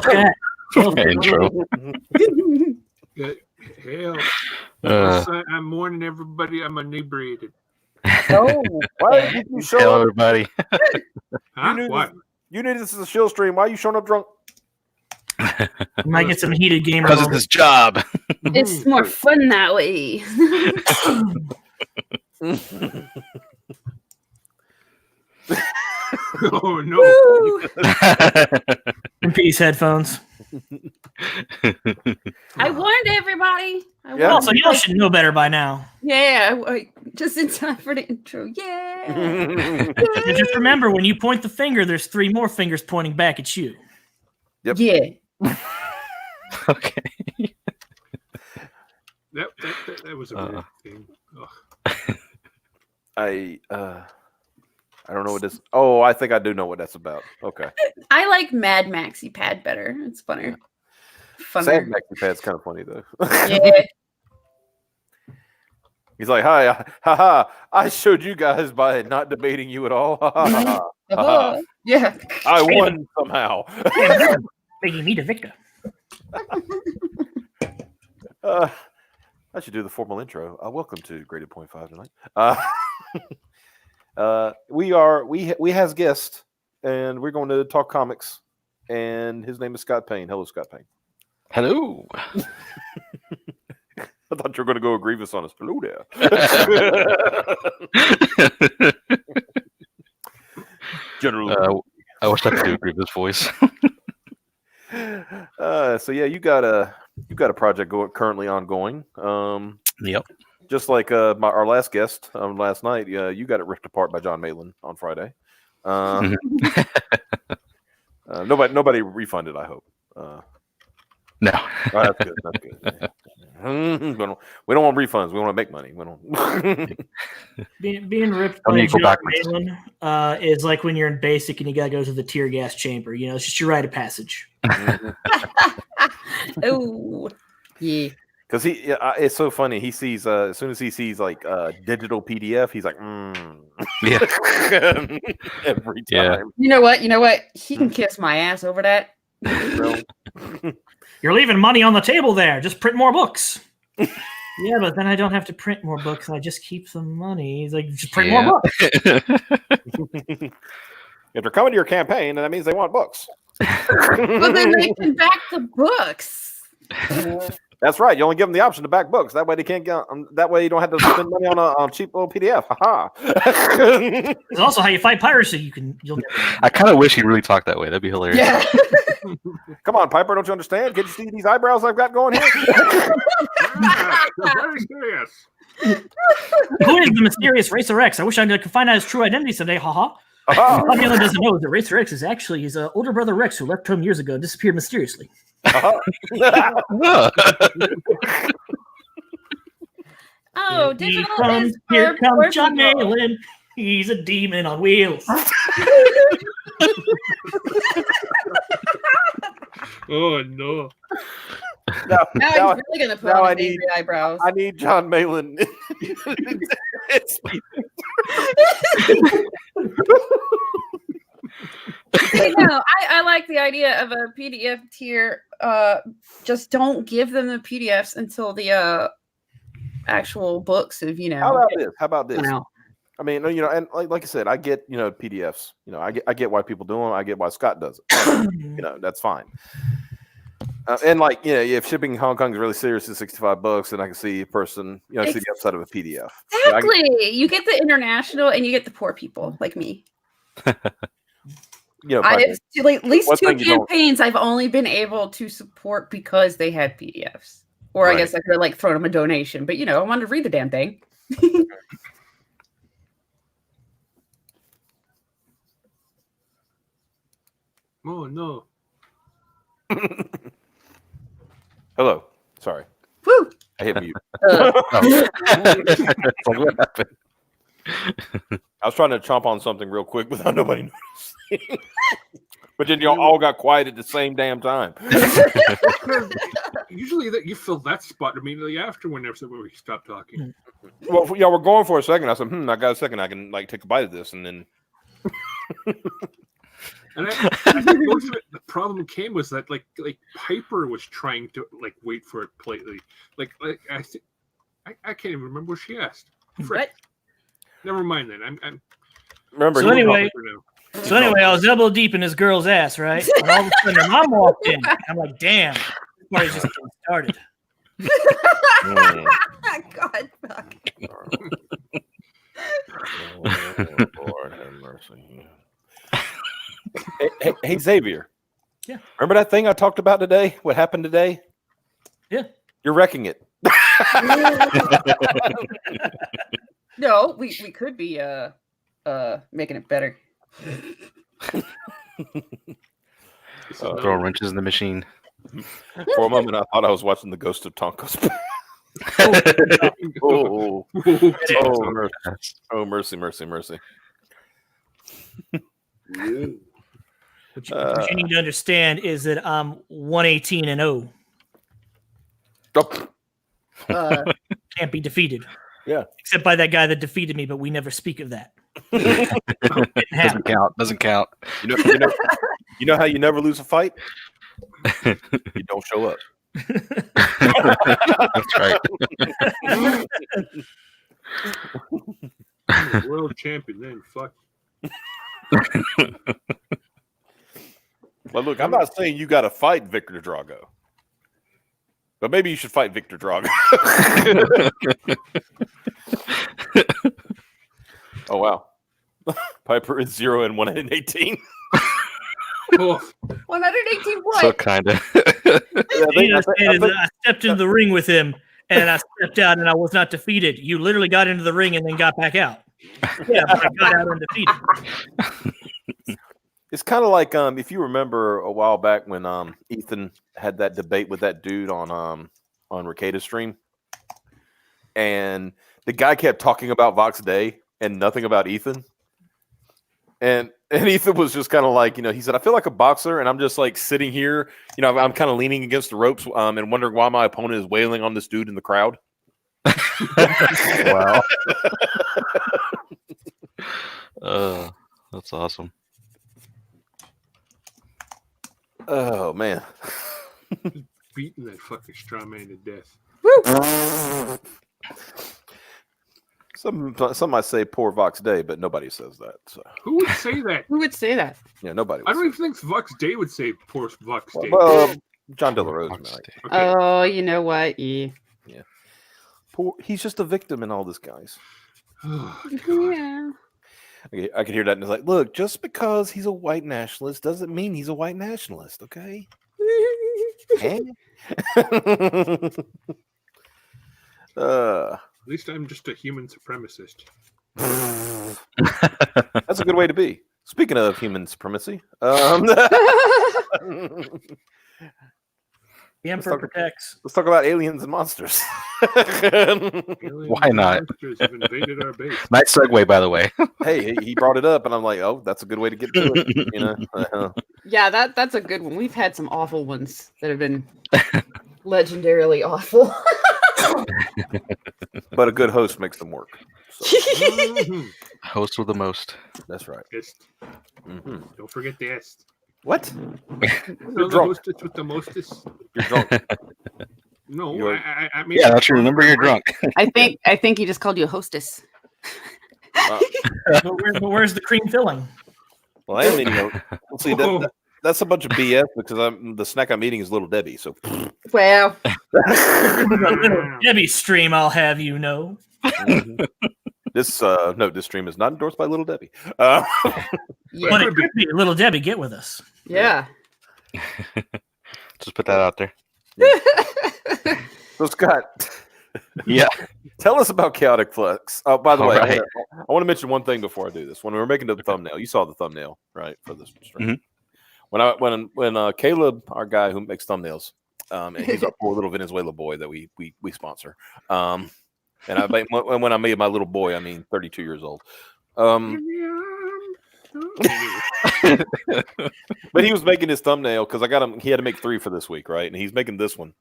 Tails cat. Intro. Hell, I'm warning everybody I'm inebriated. No, why did you show Tell up? everybody. You knew this is a shield stream. Why are you showing up drunk? You might get some heated gamer Because it's his job. It's more fun that way. Oh no! And peace headphones. I warned everybody. So y'all should know better by now. Yeah, just in time for the intro. Yeah. And just remember, when you point the finger, there's 3 more fingers pointing back at you. Yep. Yeah. Okay. That was a weird thing. I don't know what this. Oh, I think I do know what that's about. Okay. I like Mad Maxi Pad better. It's funner. Sad Maxi Pad's kind of funny though. Yeah. He's like, "Hi, haha! I showed you guys by not debating you at all. Yeah. I won somehow." Making me the victor. I should do the formal intro. Welcome to Graded Point 5 tonight. We has guest, and we're going to talk comics. And his name is Scott Payne. Hello, Scott Payne. Hello. I thought you were going to go Grievous on us. Hello there. General. I wish I could do a Grievous voice. So yeah, you got a project currently ongoing. Yep. Just like our last guest last night, you got it ripped apart by John Malin on Friday. Nobody refunded, I hope. No. That's good. That's good. We don't want refunds. We want to make money. We don't. Being ripped by John Malin is like when you're in basic and you gotta go to the tear gas chamber. You know, it's just your rite of passage. Oh, yeah. Because it's so funny. He sees as soon as he sees like digital PDF, he's like, yeah, every time. Yeah. You know what? He can kiss my ass over that. You're leaving money on the table there. Just print more books. Yeah, but then I don't have to print more books. I just keep the money. He's like, just print more books. If they're coming to your campaign, then that means they want books. Well, then they can back the books. That's right. You only give them the option to back books. That way they can't get. That way you don't have to spend money on a cheap little PDF. Haha. It's also how you fight piracy. You'll. I kind of wish he really talked that way. That'd be hilarious. Yeah. Come on, Piper. Don't you understand? Can't you see these eyebrows I've got going here? Very serious. Who is the mysterious Racer X? I wish I could find out his true identity someday. Haha. What doesn't know is that Racer X is actually his older brother Rex, who left home years ago and disappeared mysteriously. Oh, here comes John Malin. He's a demon on wheels. Oh no! Now he's really gonna put on his angry eyebrows. I need John Malin. I like the idea of a PDF tier. Just don't give them the PDFs until the actual books of How about this? No. I mean, and like I said, I get PDFs. I get why people do them. I get why Scott does it. That's fine. And if shipping in Hong Kong is really serious, it's $65, then I can see a person, see the upside of a PDF. Exactly. You get the international and you get the poor people like me. I have at least 2 campaigns I've only been able to support because they had PDFs. Or I guess I could have thrown them a donation, but I wanted to read the damn thing. Oh no! Hello. Sorry. Woo! I hit mute. What happened? I was trying to chomp on something real quick without nobody noticing. But then y'all all got quiet at the same damn time. Usually you fill that spot immediately after whenever we stop talking. Well, y'all were going for a second. I said, I got a second. I can take a bite of this, and then And I think most of it, the problem came was that like Piper was trying to like wait for it politely. Like I think I can't even remember what she asked. Frick. Never mind then. I'm Remember, So he- anyway, I was elbow deep in this girl's ass, right? And all of a sudden, her mom walked in. I'm like, damn, this party's just getting started. God, fuck. Oh, Lord have mercy. Hey, Xavier. Yeah. Remember that thing I talked about today? What happened today? Yeah. You're wrecking it. No, we could be making it better. Throw wrenches in the machine. For a moment, I thought I was watching the Ghost of Tonka's. Oh, mercy. What you need to understand is that I'm 118 and 0. Can't be defeated. Yeah. Except by that guy that defeated me, but we never speak of that. Doesn't count. You know how you never lose a fight? You don't show up. That's right. world champion then. Fuck. Well, look, I'm not saying you got to fight Victor Drago, but maybe you should fight Victor Drago. Oh wow, Piper is 0 and 118. Oh, 118 what? So kind of. I stepped into the ring with him, and I stepped out, and I was not defeated. You literally got into the ring and then got back out. Yeah, but I got out undefeated. It's kind of like if you remember a while back when Ethan had that debate with that dude on Ricada's stream, and the guy kept talking about Vox Day and nothing about Ethan, and Ethan was just kind of like, he said, I feel like a boxer, and I'm just like sitting here, I'm kind of leaning against the ropes and wondering why my opponent is wailing on this dude in the crowd. Wow. That's awesome. Oh man. beating that fucking straw man to death. Some might say poor Vox Day, but nobody says that. So. Who would say that? Who would say that? Yeah, nobody. I don't even think Vox Day would say poor Vox Day. Well, John De La Rose. Vox Right? Day. Okay. Oh, you know what? Yeah. Poor. He's just a victim in all this, guys. Oh, God. Yeah. I could hear that, and it's like, look, just because he's a white nationalist doesn't mean he's a white nationalist, okay? At least I'm just a human supremacist. That's a good way to be. Speaking of human supremacy, The Emperor protects. let's talk about aliens and monsters. Why not? Monsters have invaded our base. Nice segue, by the way. Hey, he brought it up, and I'm like, oh, that's a good way to get to it. Yeah, that's a good one. We've had some awful ones that have been legendarily awful. But a good host makes them work. So, Mhm. Host with the most. that's right. Est. hmm Don't forget the est. What? No, the drunk. hostess with the mostest. You're drunk. No, You're- I mean. Yeah, that's true. Remember, you're drunk. I think he just called you a hostess. But where's the cream filling? Well, I am eating. Let's see. That's a bunch of BS because the snack I'm eating is Little Debbie. So Well, The little Debbie stream, I'll have you know. this stream is not endorsed by Little Debbie. But yeah. it could be Little Debbie, get with us. Yeah. Just put that out there. So Scott, Yeah. tell us about Chaotic Flux. Oh, by the All way, right. I want to mention one thing before I do this. When we were making the thumbnail, you saw the thumbnail, right, for this stream. Mhm. When Caleb, our guy who makes thumbnails, and he's our poor little Venezuela boy that we sponsor. And when I made my little boy, I mean 32 years old. But he was making his thumbnail because I got him. He had to make 3 for this week, right? And he's making this one.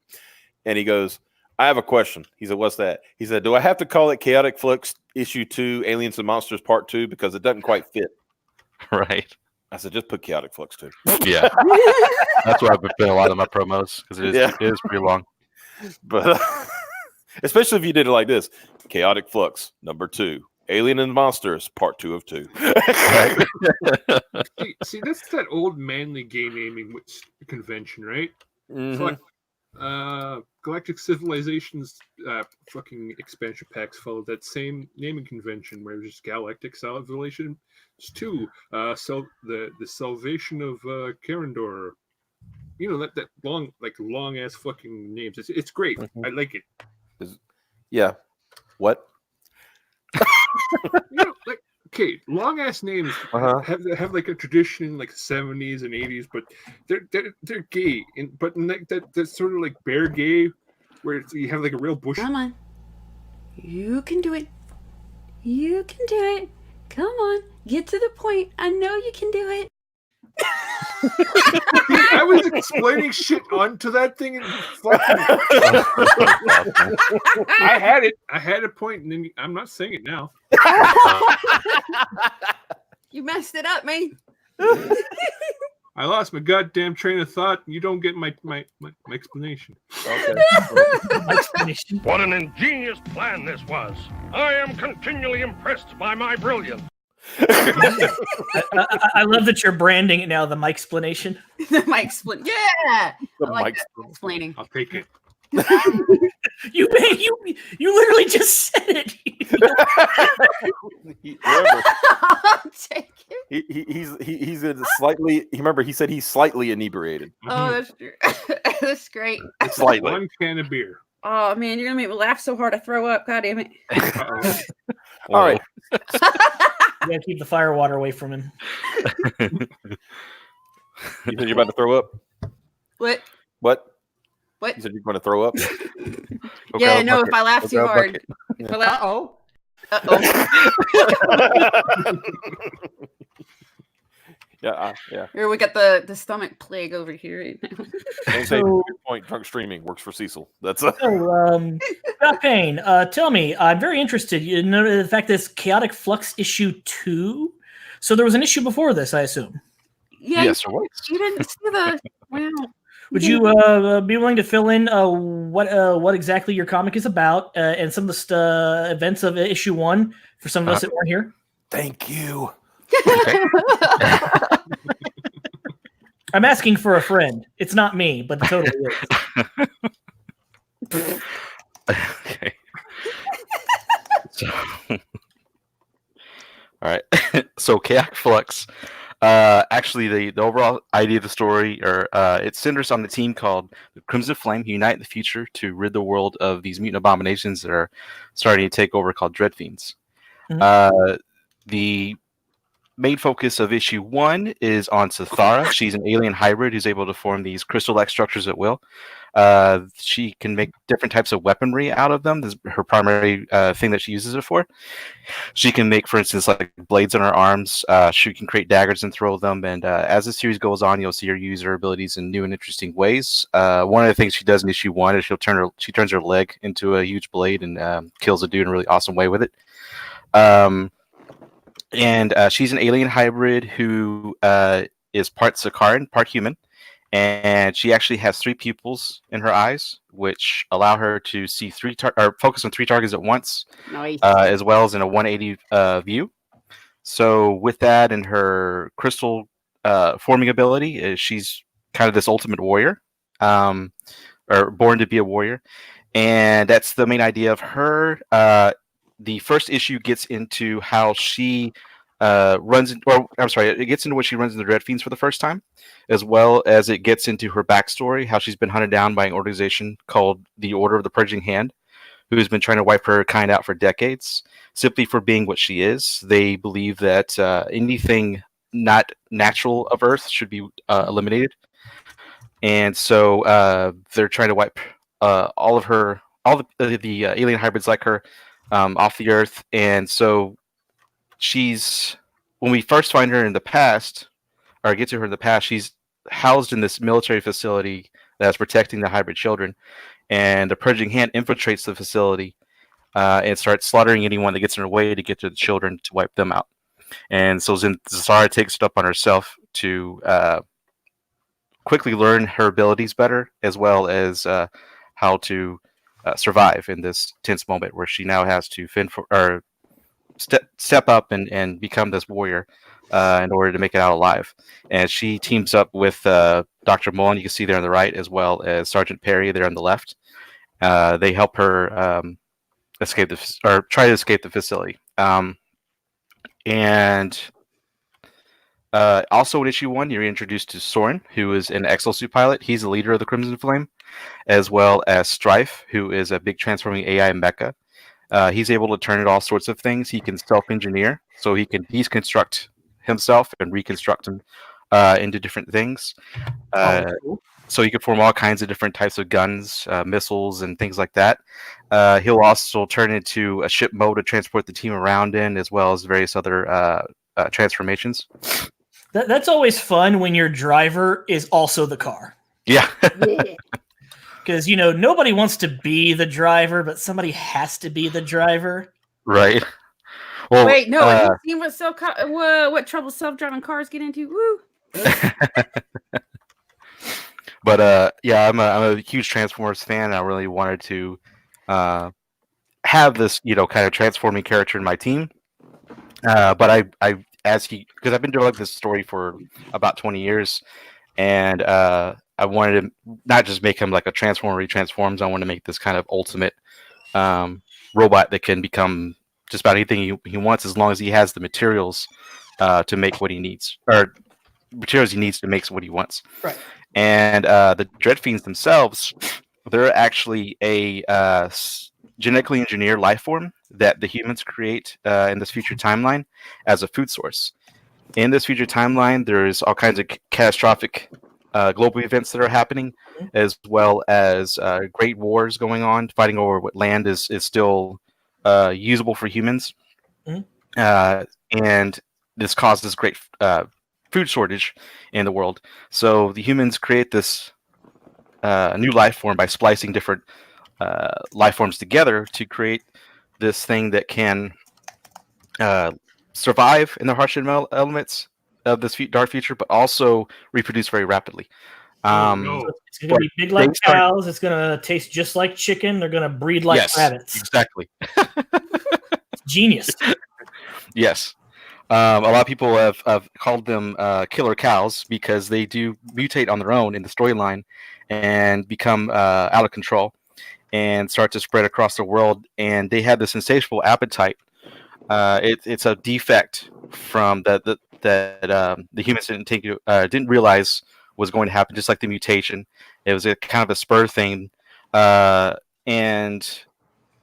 And he goes, I have a question. He said, what's that? He said, do I have to call it Chaotic Flux Issue 2, Aliens and Monsters Part 2? Because it doesn't quite fit. Right. I said, just put Chaotic Flux too. Yeah, that's why I've been putting a lot of my promos because it is pretty long. But especially if you did it like this: Chaotic Flux #2, Alien and Monsters Part 2 of 2. See, that's that old manly gay naming convention, right? Mhm. So like, Galactic Civilizations fucking expansion packs followed that same naming convention where it was just Galactic Civilizations 2, the Salvation of Karendor. You know that long ass fucking names. It's great. Mhm. I like it. Yeah. What? You know, like, okay, long ass names Uh-huh. have like a tradition in like the 70s and 80s, but they're gay, but in like that's sort of like bear gay, where you have like a real bush. Come on. You can do it. You can do it. Come on. Get to the point. I know you can do it. I was explaining shit onto that thing and fucking. I had it. I had a point, and then I'm not saying it now. You messed it up, man. I lost my goddamn train of thought, and you don't get my explanation. Okay. Explanation. What an ingenious plan this was. I am continually impressed by my brilliance. I love that you're branding it now. The Mike explanation. The Mike split. Yeah. The I like Mike that explaining. I'll take it. You literally just said it. Remember, I'll take it. he's a slightly. Remember, he said he's slightly inebriated. Oh, that's true. That's great. Slightly. One can of beer. Oh man, you're gonna make me laugh so hard I throw up. God damn it. Uh-oh. All right. You gotta keep the fire water away from him. You said you're about to throw up. What? What? What? You said you're going to throw up. Yeah, no, if I laugh too hard. bucket. If I laugh, Uh-oh. Yeah. Here we got the stomach plague over here right now. Don't say So- good point. Drunk streaming works for Cecil. That's So, Doc Payne, tell me, I'm very interested. You know the fact that it's Chaotic Flux issue 2. So there was an issue before this, I assume. Yeah, Yes, it was. you didn't see the wow. Would you be willing to fill in what exactly your comic is about and some of the events of issue 1 for some of us that weren't here? Thank you. I'm asking for a friend. It's not me, but it totally is. Okay. So, all right. So, Chaotic Flux. Actually, the overall idea of the story, it centers on the team called the Crimson Flame, who unite in the future to rid the world of these mutant abominations that are starting to take over, called Dread Fiends. Mhm. The main focus of issue 1 is on Sathara. She's an alien hybrid who's able to form these crystal-like structures at will. She can make different types of weaponry out of them. This is her primary thing that she uses it for. She can make, for instance, like blades on her arms. She can create daggers and throw them. And as the series goes on, you'll see her use her abilities in new and interesting ways. One of the things she does in issue 1 is she turns her leg into a huge blade and kills a dude in a really awesome way with it. And she's an alien hybrid who is part Sakaran, part human. And she actually has 3 pupils in her eyes, which allow her to see focus on 3 targets at once, Nice. as well as in a 180 view. So with that and her crystal forming ability, she's kind of this ultimate warrior, or born to be a warrior. And that's the main idea of her. The first issue gets into how she it gets into when she runs into Dread Fiends for the first time, as well as it gets into her backstory, how she's been hunted down by an organization called the Order of the Purging Hand, who's been trying to wipe her kind out for decades, simply for being what she is. They believe that anything not natural of Earth should be eliminated. And so they're trying to wipe all the alien hybrids like her off the Earth. And so when we first find her in the past, or get to her in the past, she's housed in this military facility that's protecting the hybrid children. And the Purging Hand infiltrates the facility and starts slaughtering anyone that gets in her way to get to the children to wipe them out. And so Zara takes it up on herself to quickly learn her abilities better, as well as how to survive in this tense moment where she now has to fend for or step up and become this warrior in order to make it out alive. And she teams up with Dr. Mullen, you can see there on the right, as well as Sergeant Perry there on the left. They help her try to escape the facility. And also in issue 1, you're introduced to Soren, who is an exosuit pilot. He's the leader of the Crimson Flame, as well as Strife, who is a big transforming AI mecha. He's able to turn into all sorts of things. He can self-engineer, so he's construct himself and reconstruct him into different things. Cool. So he can form all kinds of different types of guns, missiles, and things like that. He'll also turn into a ship mode to transport the team around in, as well as various other transformations. That's always fun when your driver is also the car. Yeah. Because, nobody wants to be the driver, but somebody has to be the driver. Right. Well, Wait, no. Have you seen what trouble self-driving cars get into? Woo! But yeah, I'm a huge Transformers fan. And I really wanted to have this, kind of transforming character in my team. But because I've been developing this story for about 20 years, and I wanted to not just make him like a transformer retransforms. I want to make this kind of ultimate robot that can become just about anything he wants, as long as he has the materials to make what he needs, or materials he needs to make what he wants. Right. And the Dread Fiends themselves, they're actually a genetically engineered life form that the humans create in this future timeline as a food source. In this future timeline, there's all kinds of catastrophic global events that are happening, as well as great wars going on, fighting over what land is still usable for humans. And this causes great food shortage in the world. So the humans create this new life form by splicing different life forms together to create this thing that can survive in the harsh elements of this dark future, but also reproduce very rapidly. It's going to be big like cows. It's going to taste just like chicken. They're going to breed like rabbits. Exactly. Genius. Yes. A lot of people have called them killer cows because they do mutate on their own in the storyline and become out of control and start to spread across the world. And they have this insatiable appetite. It's a defect from that the humans didn't realize was going to happen, just like the mutation. It was a kind of a spur thing, and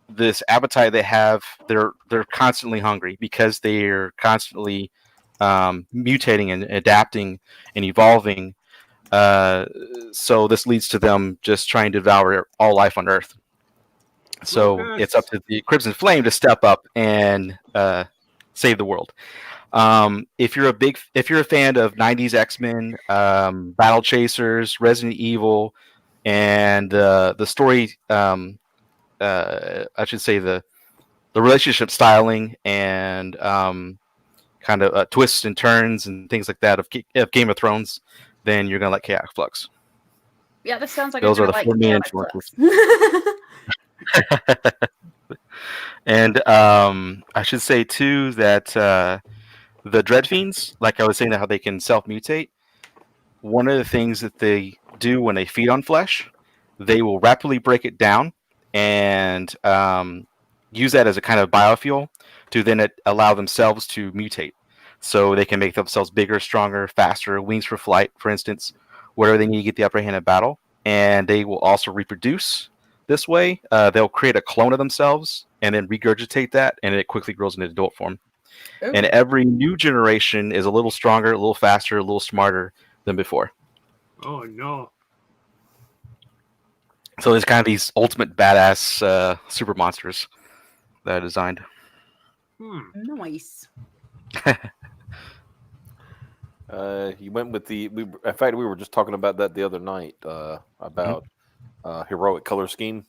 this appetite they have, they're constantly hungry because they're constantly mutating and adapting and evolving. So this leads to them just trying to devour all life on Earth. So it's up to the Crimson Flame to step up and save the world. If you're a fan of 90s X-Men, Battle Chasers, Resident Evil, and the story, I should say the relationship styling and kind of twists and turns and things like that of Game of Thrones, then you're gonna like Chaos Flux. Yeah, this sounds like those are the four main influences. And I should say too that the Dread Fiends, like I was saying, how they can self-mutate. One of the things that they do when they feed on flesh, they will rapidly break it down and use that as a kind of biofuel to then allow themselves to mutate. So they can make themselves bigger, stronger, faster, wings for flight, for instance, whatever they need to get the upper hand in battle. And they will also reproduce this way. They'll create a clone of themselves and then regurgitate that, and it quickly grows into adult form. Ooh. And every new generation is a little stronger, a little faster, a little smarter than before. Oh, no. So there's kind of these ultimate badass super monsters that I designed. Nice. You went with in fact, we were just talking about that the other night, about heroic color scheme.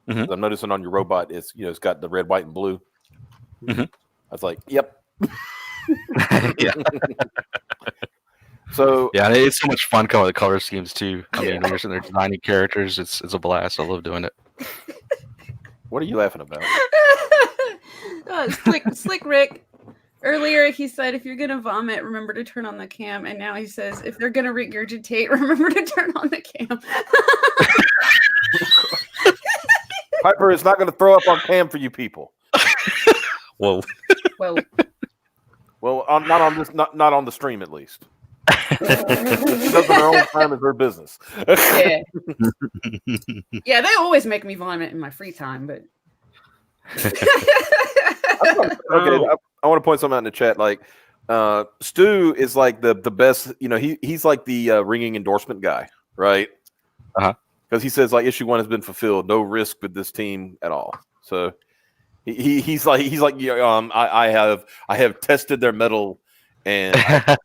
Mm-hmm. I'm noticing on your robot, it's got the red, white, and blue. Mm-hmm. I was like, yep. Yeah. So Yeah, and it's so much fun coming with the color schemes too. I mean, when you're sitting there designing characters, it's a blast. I love doing it. what are you laughing about? Slick Rick. Earlier he said, if you're gonna vomit, remember to turn on the cam. And now he says, if they're gonna regurgitate, remember to turn on the cam. Piper is not going to throw up on cam for you people. Whoa. Well, not on the stream at least. She does in her own time is her business. yeah. Yeah, they always make me vomit in my free time, but Okay, I want to point something out in the chat. Like, Stu is like the best. You know, he's like the ringing endorsement guy, right? Because he says like issue 1 has been fulfilled, no risk with this team at all. So he's like yeah, I have tested their metal, and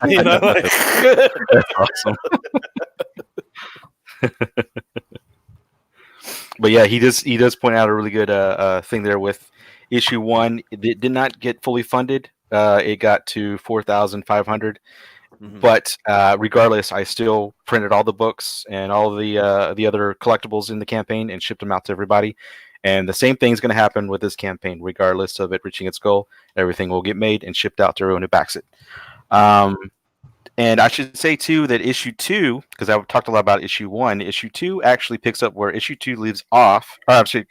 you know, like, That's awesome. But yeah, he does point out a really good thing there with issue 1. It did not get fully funded. It got to 4,500. But regardless, I still printed all the books and all the other collectibles in the campaign and shipped them out to everybody. And the same thing is going to happen with this campaign, regardless of it reaching its goal. Everything will get made and shipped out to everyone who backs it. And I should say too that issue 2, because I talked a lot about issue 1, issue 2 actually picks up where issue 2 leaves off. Or actually,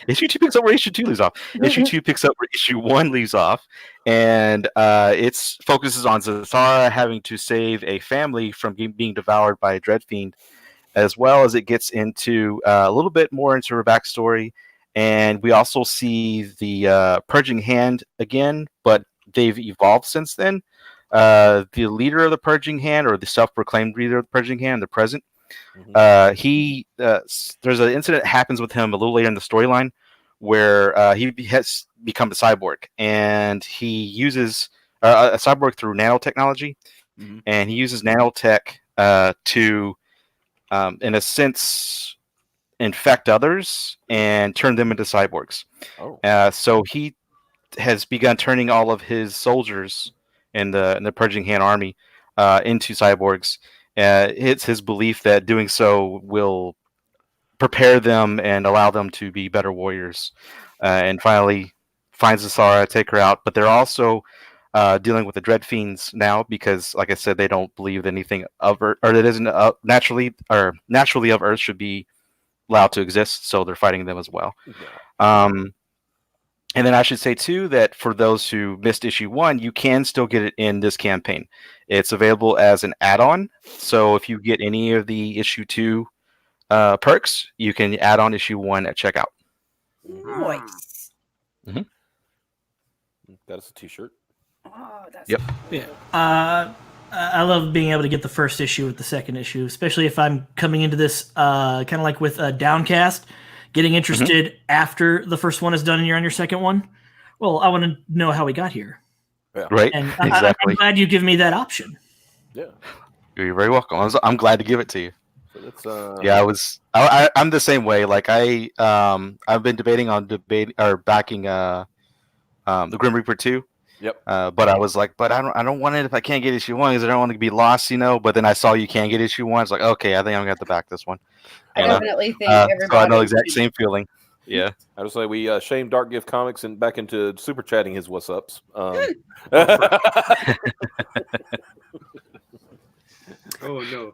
issue 2 picks up where issue 2 leaves off. Issue 2 picks up where issue 1 leaves off, and it focuses on Zathara having to save a family from being devoured by a dread fiend, as well as it gets into a little bit more into her backstory. And we also see the Purging Hand again, but they've evolved since then. The leader of the Purging Hand, or the self-proclaimed leader of the Purging Hand, the present, there's an incident that happens with him a little later in the storyline where he has become a cyborg, and he uses a cyborg through nanotechnology, and he uses nanotech to, in a sense, infect others and turn them into cyborgs. So he has begun turning all of his soldiers in the Purging Hand army into cyborgs. It's his belief that doing so will prepare them and allow them to be better warriors. And finally finds Zathara, take her out. But they're also dealing with the Dread Fiends now because, like I said, they don't believe anything of Earth, or that isn't naturally of Earth should be allowed to exist. So they're fighting them as well. And then I should say, too, that for those who missed issue 1, you can still get it in this campaign. It's available as an add-on. So if you get any of the issue 2 perks, you can add on issue 1 at checkout. Nice. That's a t-shirt. Oh, that's Yep. Yeah. I love being able to get the first issue with the second issue, especially if I'm coming into this kind of like with Downcast. Getting interested after the first one is done and you're on your second one. Well, I want to know how we got here. Yeah. Right. And Exactly. I'm glad you give me that option. Yeah. You're very welcome. I'm glad to give it to you. So that's, Yeah, I'm the same way. Like I've been backing the Grim Reaper 2. Yep. But I was like, but I don't want it if I can't get issue 1 because I don't want to be lost, But then I saw you can get issue 1. It's like, okay, I think I'm gonna have to back this one. I definitely think everybody. So I know the exact same feeling. Yeah. I would say we shamed Dark Gift Comics and back into super chatting his what's ups. Oh no!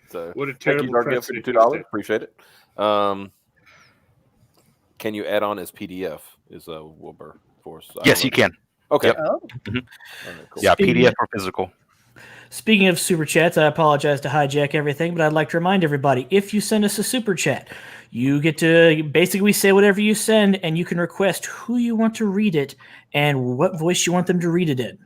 So What a thank terrible you, Dark Gift, for the $2. Appreciate it. Can you add on as PDF? Is Wilbur for us? Yes, you can. Okay. Yep. Oh. Cool. Yeah, PDF or physical. Speaking of super chats, I apologize to hijack everything, but I'd like to remind everybody, if you send us a super chat, you get to basically say whatever you send, and you can request who you want to read it and what voice you want them to read it in.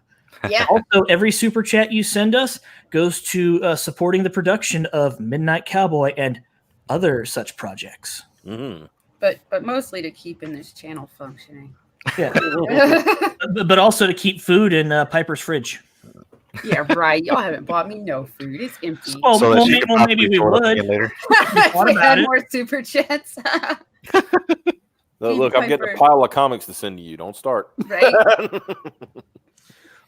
Yeah. Also, every super chat you send us goes to supporting the production of Midnight Cowboy and other such projects. But mostly to keeping this channel functioning. Yeah. But also to keep food in Piper's fridge. Yeah, right. Y'all haven't bought me no food. It's empty. Oh, So that well, she can maybe possibly we throw it up would. again later. thought We about had it. more super chats. Look, I'm getting a Piper. pile of comics to send to you. Don't start. Right?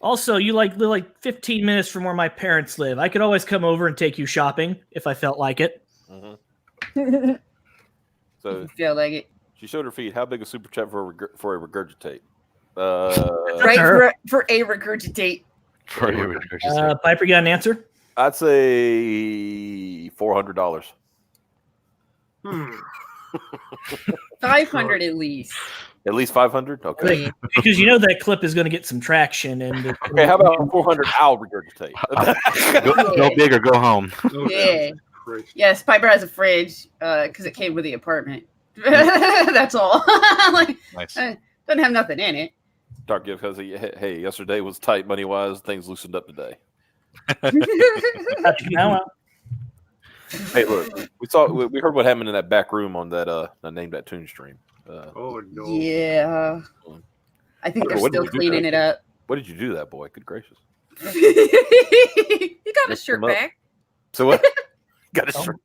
Also, you live like 15 minutes from where my parents live. I could always come over and take you shopping if I felt like it. Mm-hmm. So feel like it. she showed her feet. How big a super chat for a regurgitate? Right for a regurgitate. Piper, you got an answer? I'd say $400. $500 at least. At least 500. Okay. Because you know that clip is going to get some traction. And Okay, how about 400? I'll regurgitate. Go big or go home. Yeah. Yes, Piper has a fridge because it came with the apartment. That's all. Like, Nice. Doesn't have nothing in it. Dark gift because hey, yesterday was tight money wise. Things loosened up today. Hey, look, we heard what happened in that back room on that Name That Tune stream. Oh no! Yeah, I think they're still cleaning it up. What did you do to that boy? Good gracious! He got his shirt back. So what? Got his shirt.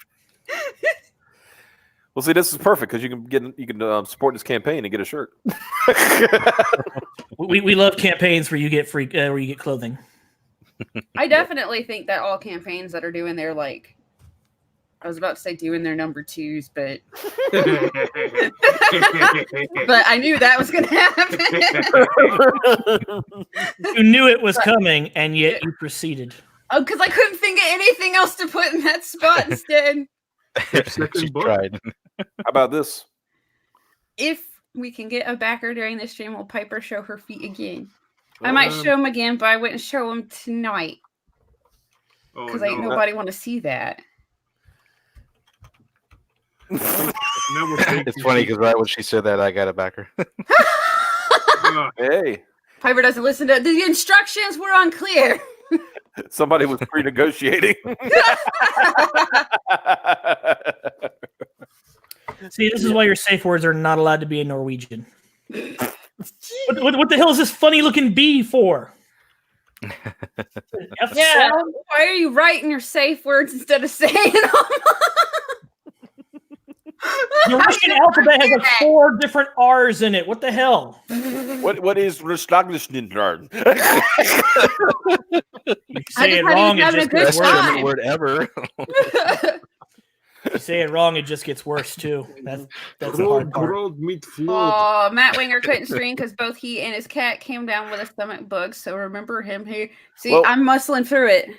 Well, see, this is perfect because you can support this campaign and get a shirt. we love campaigns where you get free where you get clothing. I definitely think that all campaigns that are doing their I was about to say doing their number twos, but but I knew that was going to happen. You knew it was coming, and yet you proceeded. Oh, because I couldn't think of anything else to put in that spot instead. She tried. How about this? If we can get a backer during this stream, will Piper show her feet again? I might show them again, but I wouldn't show them tonight. Because ain't nobody want to see that. It's funny because right when she said that, I got a backer. Hey, Piper doesn't listen to the instructions. Were unclear. Somebody was pre-negotiating. See, this is why your safe words are not allowed to be in Norwegian. What the hell is this funny-looking bee for? Yeah, why are you writing your safe words instead of saying them? The Russian alphabet has like 4 different R's in it. What the hell? What is Ruslagnishnin? You say it wrong, it just gets worse. German word ever. If you say it wrong, it just gets worse too. That's the hard part. Oh, Matt Winger couldn't stream because both he and his cat came down with a stomach bug. So remember him here. See, well, I'm muscling through it.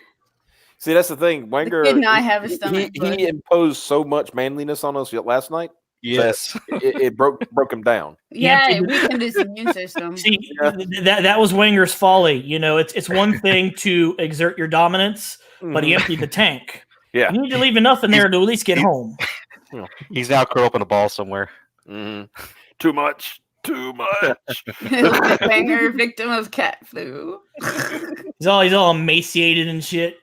See, that's the thing. Wenger did not have a stomach bug. He imposed so much manliness on us last night. Yes, it broke him down. Yeah, it weakened his immune system. See, that was Wenger's folly. You know, it's one thing to exert your dominance, but he emptied the tank. Yeah, you need to leave enough in there to at least get home. He's now curled up in a ball somewhere. Mm-hmm. Too much. Wenger, victim of cat flu. He's all emaciated and shit.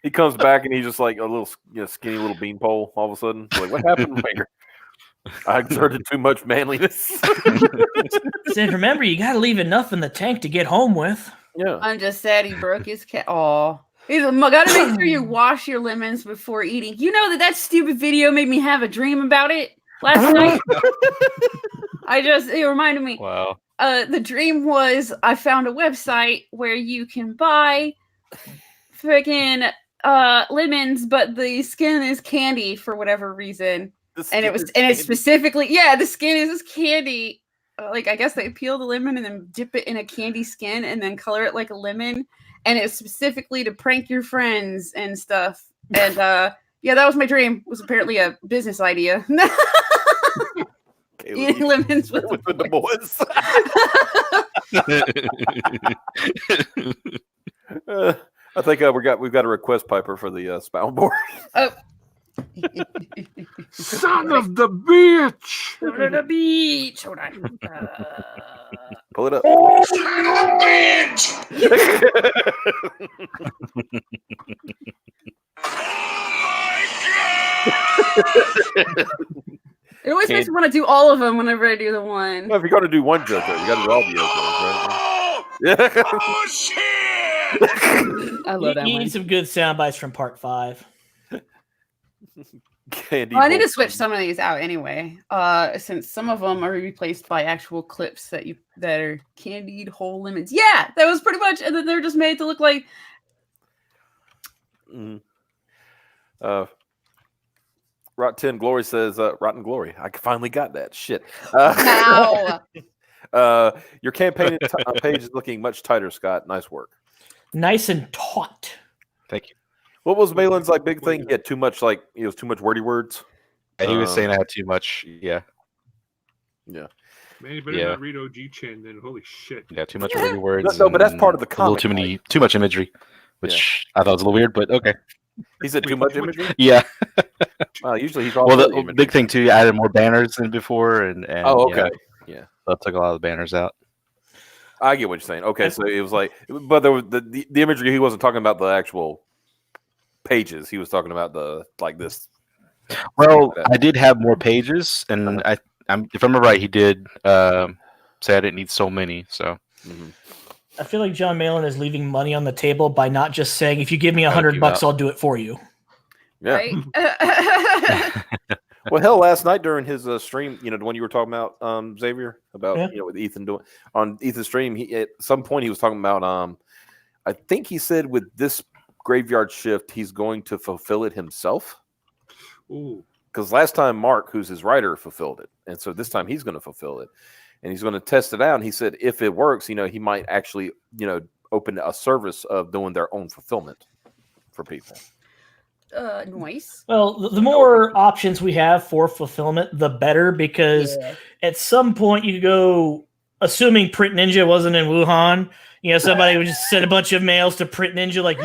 He comes back and he's just like a little skinny little beanpole. All of a sudden, like, what happened, Wenger? I exerted too much manliness. Said, remember, you got to leave enough in the tank to get home with. Yeah, I'm just sad he broke his cat. Aw. Gotta make sure you wash your lemons before eating. You know that stupid video made me have a dream about it last night. It reminded me. Wow. The dream was I found a website where you can buy freaking lemons, but the skin is candy for whatever reason. It's specifically, the skin is candy. Like, I guess they peel the lemon and then dip it in a candy skin and then color it like a lemon. And it's specifically to prank your friends and stuff. And that was my dream. It was apparently a business idea. Eating lemons with the boys. I think we've got a request, Piper, for the spound board. Oh. Son of the bitch! Son of the beach. Hold on. Pull it up. Oh, son of a bitch! It always makes me want to do all of them whenever I do the one. Well, if you're going to do one JoJo, you got to do all the JoJos, right? Oh, shit! I love that You one. need some good sound bites from part 5. Candy. Well, I need to Bolt. switch some of these out anyway, since some of them are replaced by actual clips that are candied whole lemons. Yeah, that was pretty much, and then they're just made to look like. Mm. Rot 10 Glory says, Rotten Glory. I finally got that. Shit. Wow. Your campaign page is looking much tighter, Scott. Nice work. Nice and taut. Thank you. What was Malin's like big thing? He had too much too much wordy words. And he was saying I had too much. Yeah. Man, you better not read OG Chin then. Holy shit. Yeah, too much wordy words. No, but that's part of the comic. A little too much imagery, which I thought was a little weird, but okay. He said too much imagery? Yeah. Usually he's all well, the big thing too, added more banners than before, and oh, okay. Yeah. That took a lot of the banners out. I get what you're saying. Okay, so it was like, but there was the imagery. He wasn't talking about the actual pages. He was talking about this. Well, I did have more pages, and if I remember right, he did say I didn't need so many. So I feel like John Malin is leaving money on the table by not just saying, "If you give me $100, I'll do it for you." Yeah. Right? Well, hell, last night during his stream, the one you were talking about, Xavier, about with Ethan doing on Ethan's stream, he at some point he was talking about I think he said with this graveyard shift, he's going to fulfill it himself. Ooh. Because last time Mark, who's his writer, fulfilled it, and so this time he's going to fulfill it, and he's going to test it out. And he said if it works, he might actually open a service of doing their own fulfillment for people. Nice. Well, the more options we have for fulfillment, the better, because at some point you go, assuming Print Ninja wasn't in Wuhan, somebody would just send a bunch of mails to Print Ninja like,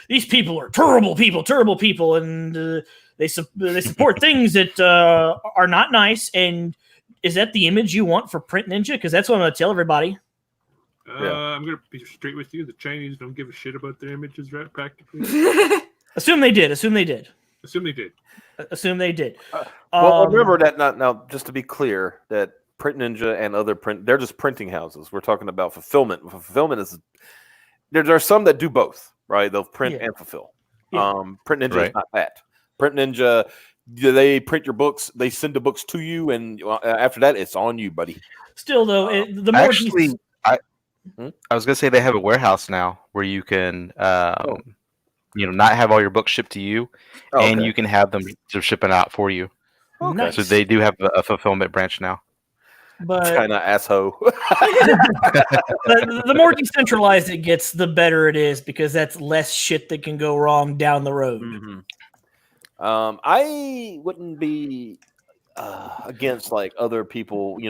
these people are terrible people, and they support things that are not nice. And is that the image you want for Print Ninja? Because that's what I'm going to tell everybody. I'm going to be straight with you. The Chinese don't give a shit about their images, right? Practically. Assume they did. Assume they did. Well, remember that now, just to be clear, that Print Ninja and other they're just printing houses. We're talking about fulfillment. Fulfillment is there are some that do both, right? They'll print and fulfill. Yeah. Print Ninja is not that. Print Ninja, they print your books, they send the books to you, and after that, it's on you, buddy. Still, though, the more actually, I was gonna say they have a warehouse now where you can. Not have all your books shipped to you, and you can have them shipping out for you. Okay. Nice. So they do have a fulfillment branch now. But China asshole. the more decentralized it gets, the better it is, because that's less shit that can go wrong down the road. Mm-hmm. I wouldn't be against other people, and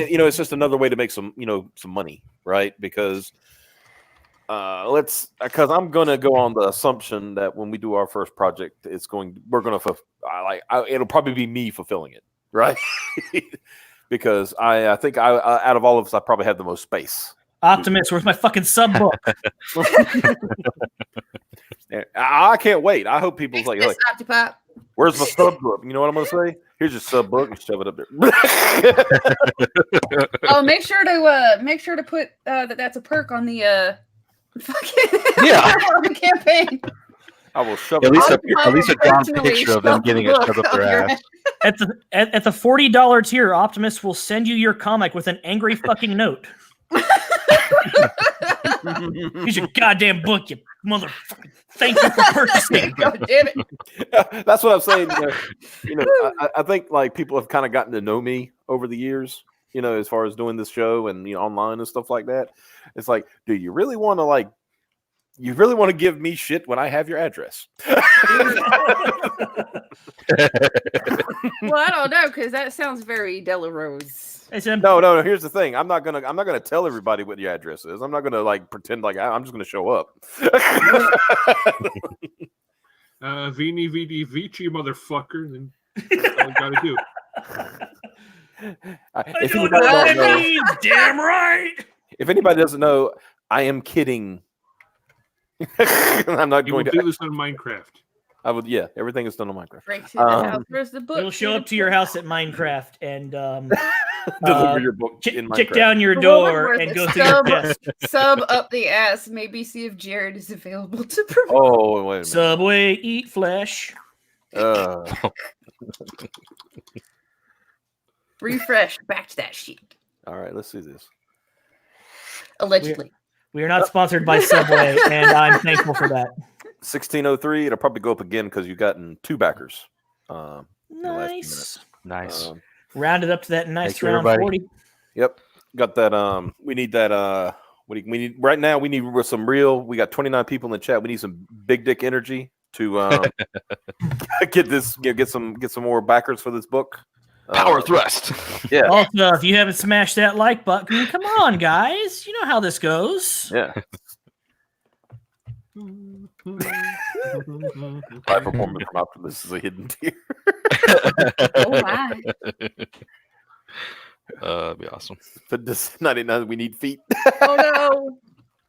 it's just another way to make some money, right? Because I'm gonna go on the assumption that when we do our first project, it'll probably be me fulfilling it, right? Because I think out of all of us, I probably have the most space. Optimus, where's my fucking sub book? I can't wait. I hope people's like, where's my sub book? You know what I'm gonna say? Here's your sub book and shove it up there. Oh, make sure to put that's a perk on the fucking campaign. I will shove at it. At least a drawn picture of them getting it shoved up their ass. At the $40 tier, Optimus will send you your comic with an angry fucking note. Here's your goddamn book, you motherfucker. Thank you for purchasing. God damn it. That's what I'm saying. I think people have kind of gotten to know me over the years, as far as doing this show and online and stuff like that. It's like, do you really want to give me shit when I have your address? Well, I don't know, because that sounds very Delarose. No. Here's the thing. I'm not gonna tell everybody what your address is. I'm not gonna pretend like I'm just gonna show up. Vini Vidi Vici, motherfucker. Then that's all you gotta do. Damn right. If anybody doesn't know, I am kidding. I'm not going to do this on Minecraft. I would, everything is done on Minecraft. Break through the house. Where's the book? We'll show up to your house at Minecraft and deliver your book in Minecraft. Kick down your door and go through your desk. Sub up the ass. Maybe see if Jared is available to promote. Oh, wait a minute. Subway, eat flesh. Refresh. Back to that shit. All right, let's see this. Allegedly. We are not sponsored by Subway, and I'm thankful for that. 1603. It'll probably go up again because you've gotten 2 backers. In the last few minutes. Nice. Nice. Rounded up to that nice Thank you, round everybody. 40. Yep. Got that. We need that. We need right now. We need some real. We got 29 people in the chat. We need some big dick energy to get this. Get some more backers for this book. Power thrust. Yeah. Also, if you haven't smashed that like button, come on, guys. You know how this goes. Yeah. Live performance from Optimus is a hidden tear. Oh my. That'd be awesome. But this 99, we need feet. Oh no.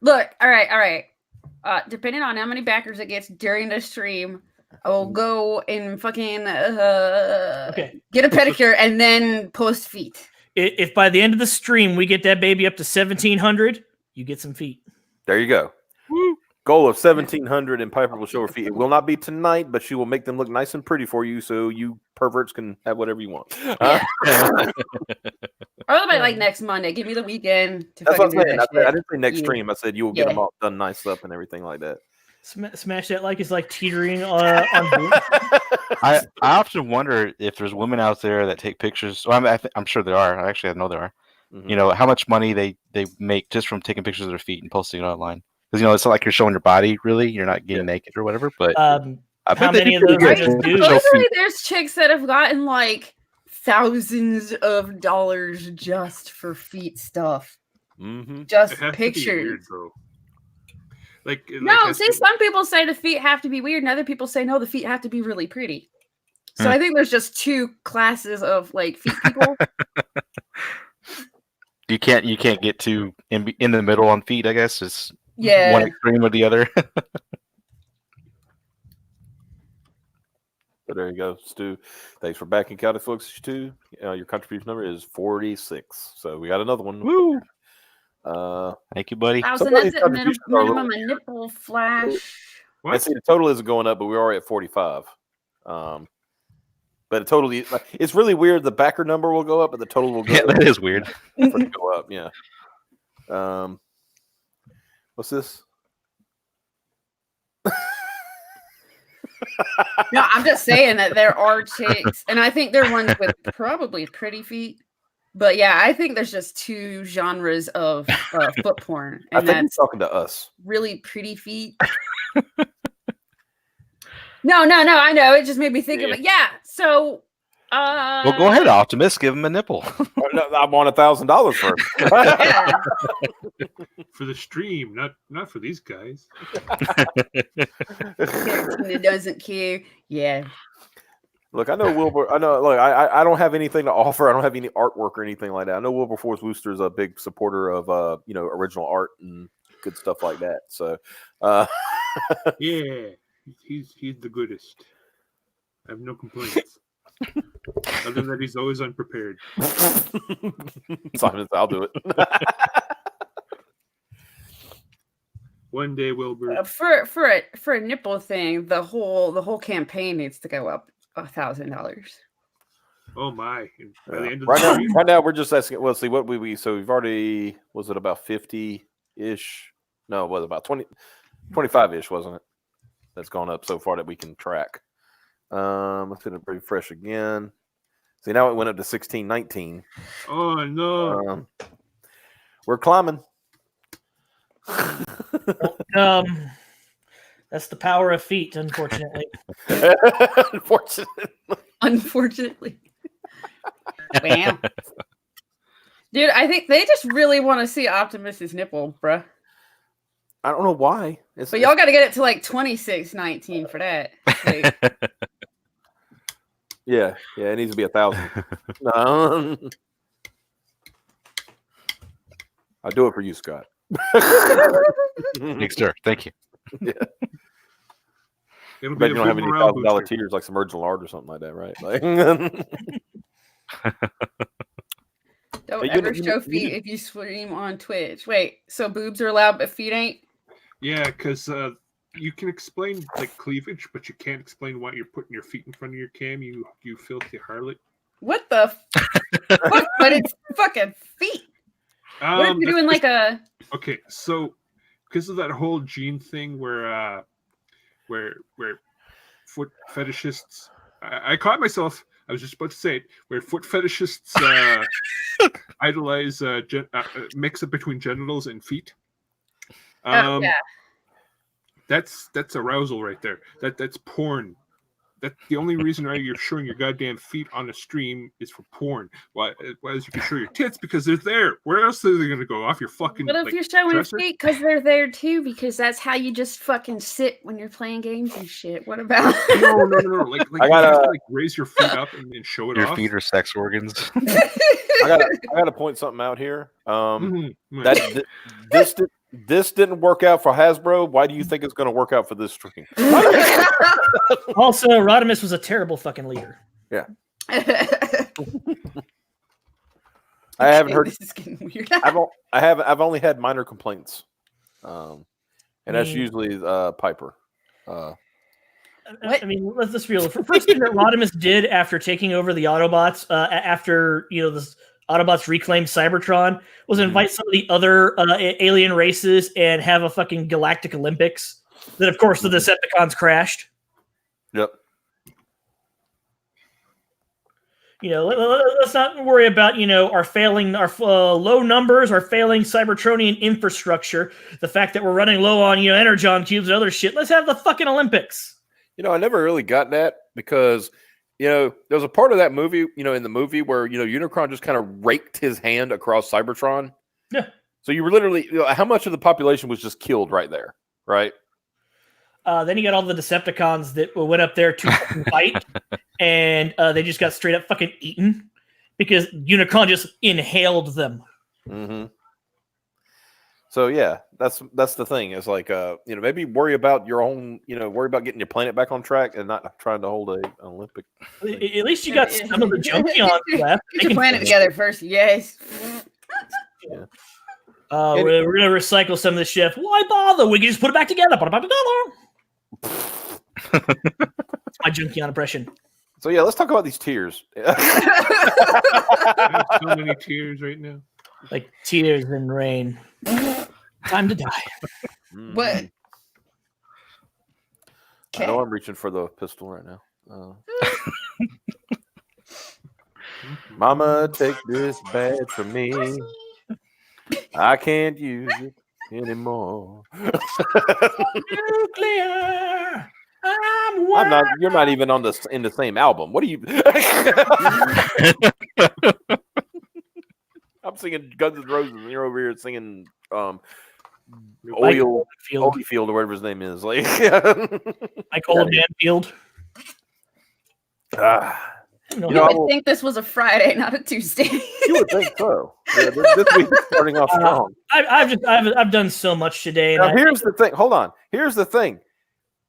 Look, all right. Depending on how many backers it gets during the stream, I will go and fucking Okay. get a pedicure and then post feet. If by the end of the stream we get that baby up to 1,700, you get some feet. There you go. Woo. Goal of 1,700, and Piper will show her feet. It will not be tonight, but she will make them look nice and pretty for you, so you perverts can have whatever you want. Yeah. Or about like next Monday. Give me the weekend to That's what fucking I'm do saying. that I shit. didn't say next Yeah. stream. I said you will get them all done nice up and everything like that. Smash that like is like teetering on board. I often wonder if there's women out there that take pictures. Well, I'm sure there are. Actually, I know there are. Mhm. You know how much money they make just from taking pictures of their feet and posting it online. Because it's not like you're showing your body. Really, you're not getting naked or whatever. But I how bet they many do of pretty those good. do? Show Supposedly feet. there's chicks that have gotten like thousands of dollars just for feet stuff. Mm-hmm. Just It has to be weird, pictures. though. Like No, has see, to- some people say the feet have to be weird, and other people say no, the feet have to be really pretty. So Hmm. I think there's just 2 classes of like feet people. You can't get too in the middle on feet. I guess it's Yeah. one extreme or the other. So there you go, Stu. Thanks for backing County Flux 2. Your contribution number is 46. So we got another one. Woo! Uh, Thank you, buddy. Thousand, Somebody's that's at contributions are a little- minimum a nipple flash. I What? see the total isn't going up, but we're already at 45. But it totally, it's really weird. The backer number will go up, but the total will go Yeah, up. that is weird. Go up, yeah. What's this? No, I'm just saying that there are chicks, and I think they're ones with probably pretty feet. But yeah, I think there's just 2 genres of foot porn, I and think he's that's talking to us. really pretty feet. No, I know. It just made me think of it. Yeah. So, Well, go ahead, Optimus. Give him a nipple. I want $1,000 for it. Yeah. For the stream, not for these guys. It doesn't care. Yeah. Look, I know Wilbur. I know. Look, I don't have anything to offer. I don't have any artwork or anything like that. I know Wilberforce Wooster is a big supporter of original art and good stuff like that. So, Yeah, he's the goodest. I have no complaints. Other than that, he's always unprepared. Simon, I'll do it. One day, Wilbur. For a nipple thing, the whole campaign needs to go up $1,000. Oh my! And by the end of Right the now, stream, right now, we're just asking. Well, see what we so we've already was it about 50-ish? No, it was about 25-ish, wasn't it? That's gone up so far that we can track. Let's hit it refresh again. See, now it went up to 1619. oh no! We're climbing. That's the power of feet, unfortunately. Unfortunately. Wow. Dude, I think they just really want to see Optimus's nipple, bruh. I don't know why. But y'all got to get it to like 2619 for that. Like, yeah, it needs to be 1,000. I'll do it for you, Scott. Thanks, sir. Thank you. Yeah. It'll Bet be you a don't have big any morale $1,000 booster. tiers like some original art or something like that, right? Like, don't But ever show feet if you stream on Twitch. Wait, so boobs are allowed but feet ain't? Yeah, because you can explain like cleavage, but you can't explain why you're putting your feet in front of your cam. You filthy harlot. What the fuck? But it's fucking feet. What if you're doing like a? Okay, so because of that whole gene thing where foot fetishists, I caught myself. I was just about to say it. Where foot fetishists idolize mix up between genitals and feet. Yeah. That's arousal right there. That's porn. That's the only reason why you're showing your goddamn feet on a stream is for porn. Why else you can show your tits because they're there. Where else are they gonna go? Off your fucking? What if like, you're showing dresser? feet because they're there too? Because that's how you just fucking sit when you're playing games and shit. What about? No. Like I you gotta- have to like raise your feet up and show it Your off. feet are sex organs. I gotta point something out here. Mhm. This didn't work out for Hasbro. Why do you think it's going to work out for this stream? Also, Rodimus was a terrible fucking leader. I haven't heard. This is getting weird. I've only had minor complaints, and that's Mm. usually Piper. What? I mean, let's just be real. The first thing that Rodimus did after taking over the Autobots, after the Autobots reclaimed Cybertron, was invite some of the other alien races and have a fucking galactic Olympics. Then, of course, the Decepticons crashed. Yep. Let's not worry about our low numbers, our failing Cybertronian infrastructure, the fact that we're running low on energon cubes and other shit. Let's have the fucking Olympics. I never really got that because there was a part of that movie, in the movie where Unicron just kind of raked his hand across Cybertron. Yeah. So you were literally, how much of the population was just killed right there, right? Then you got all the Decepticons that went up there to fucking fight, and they just got straight up fucking eaten because Unicron just inhaled them. Mm-hmm. So yeah, that's the thing. It's like maybe worry about your own, worry about getting your planet back on track and not trying to hold an Olympic. At least you got some of the Junkions left. Get your planet together first, yes. Yeah. We're gonna recycle some of this shit. Why bother? We can just put it back together. Put it back together. My Junkion impression. So yeah, let's talk about these tiers. I have so many tears right now. Like tears in rain. Time to die. What? I know I'm reaching for the pistol right now. Mama, take this badge from me. I can't use it anymore. Nuclear. I'm not. You're not even in the same album. What are you? I'm singing Guns N' Roses, and you're over here singing Holyfield or whatever his name is. Like Old Man Field. You would think this was a Friday, not a Tuesday. You would think so. Yeah, this week is starting off strong. I've done so much today. Now, here's the thing. Hold on. Here's the thing.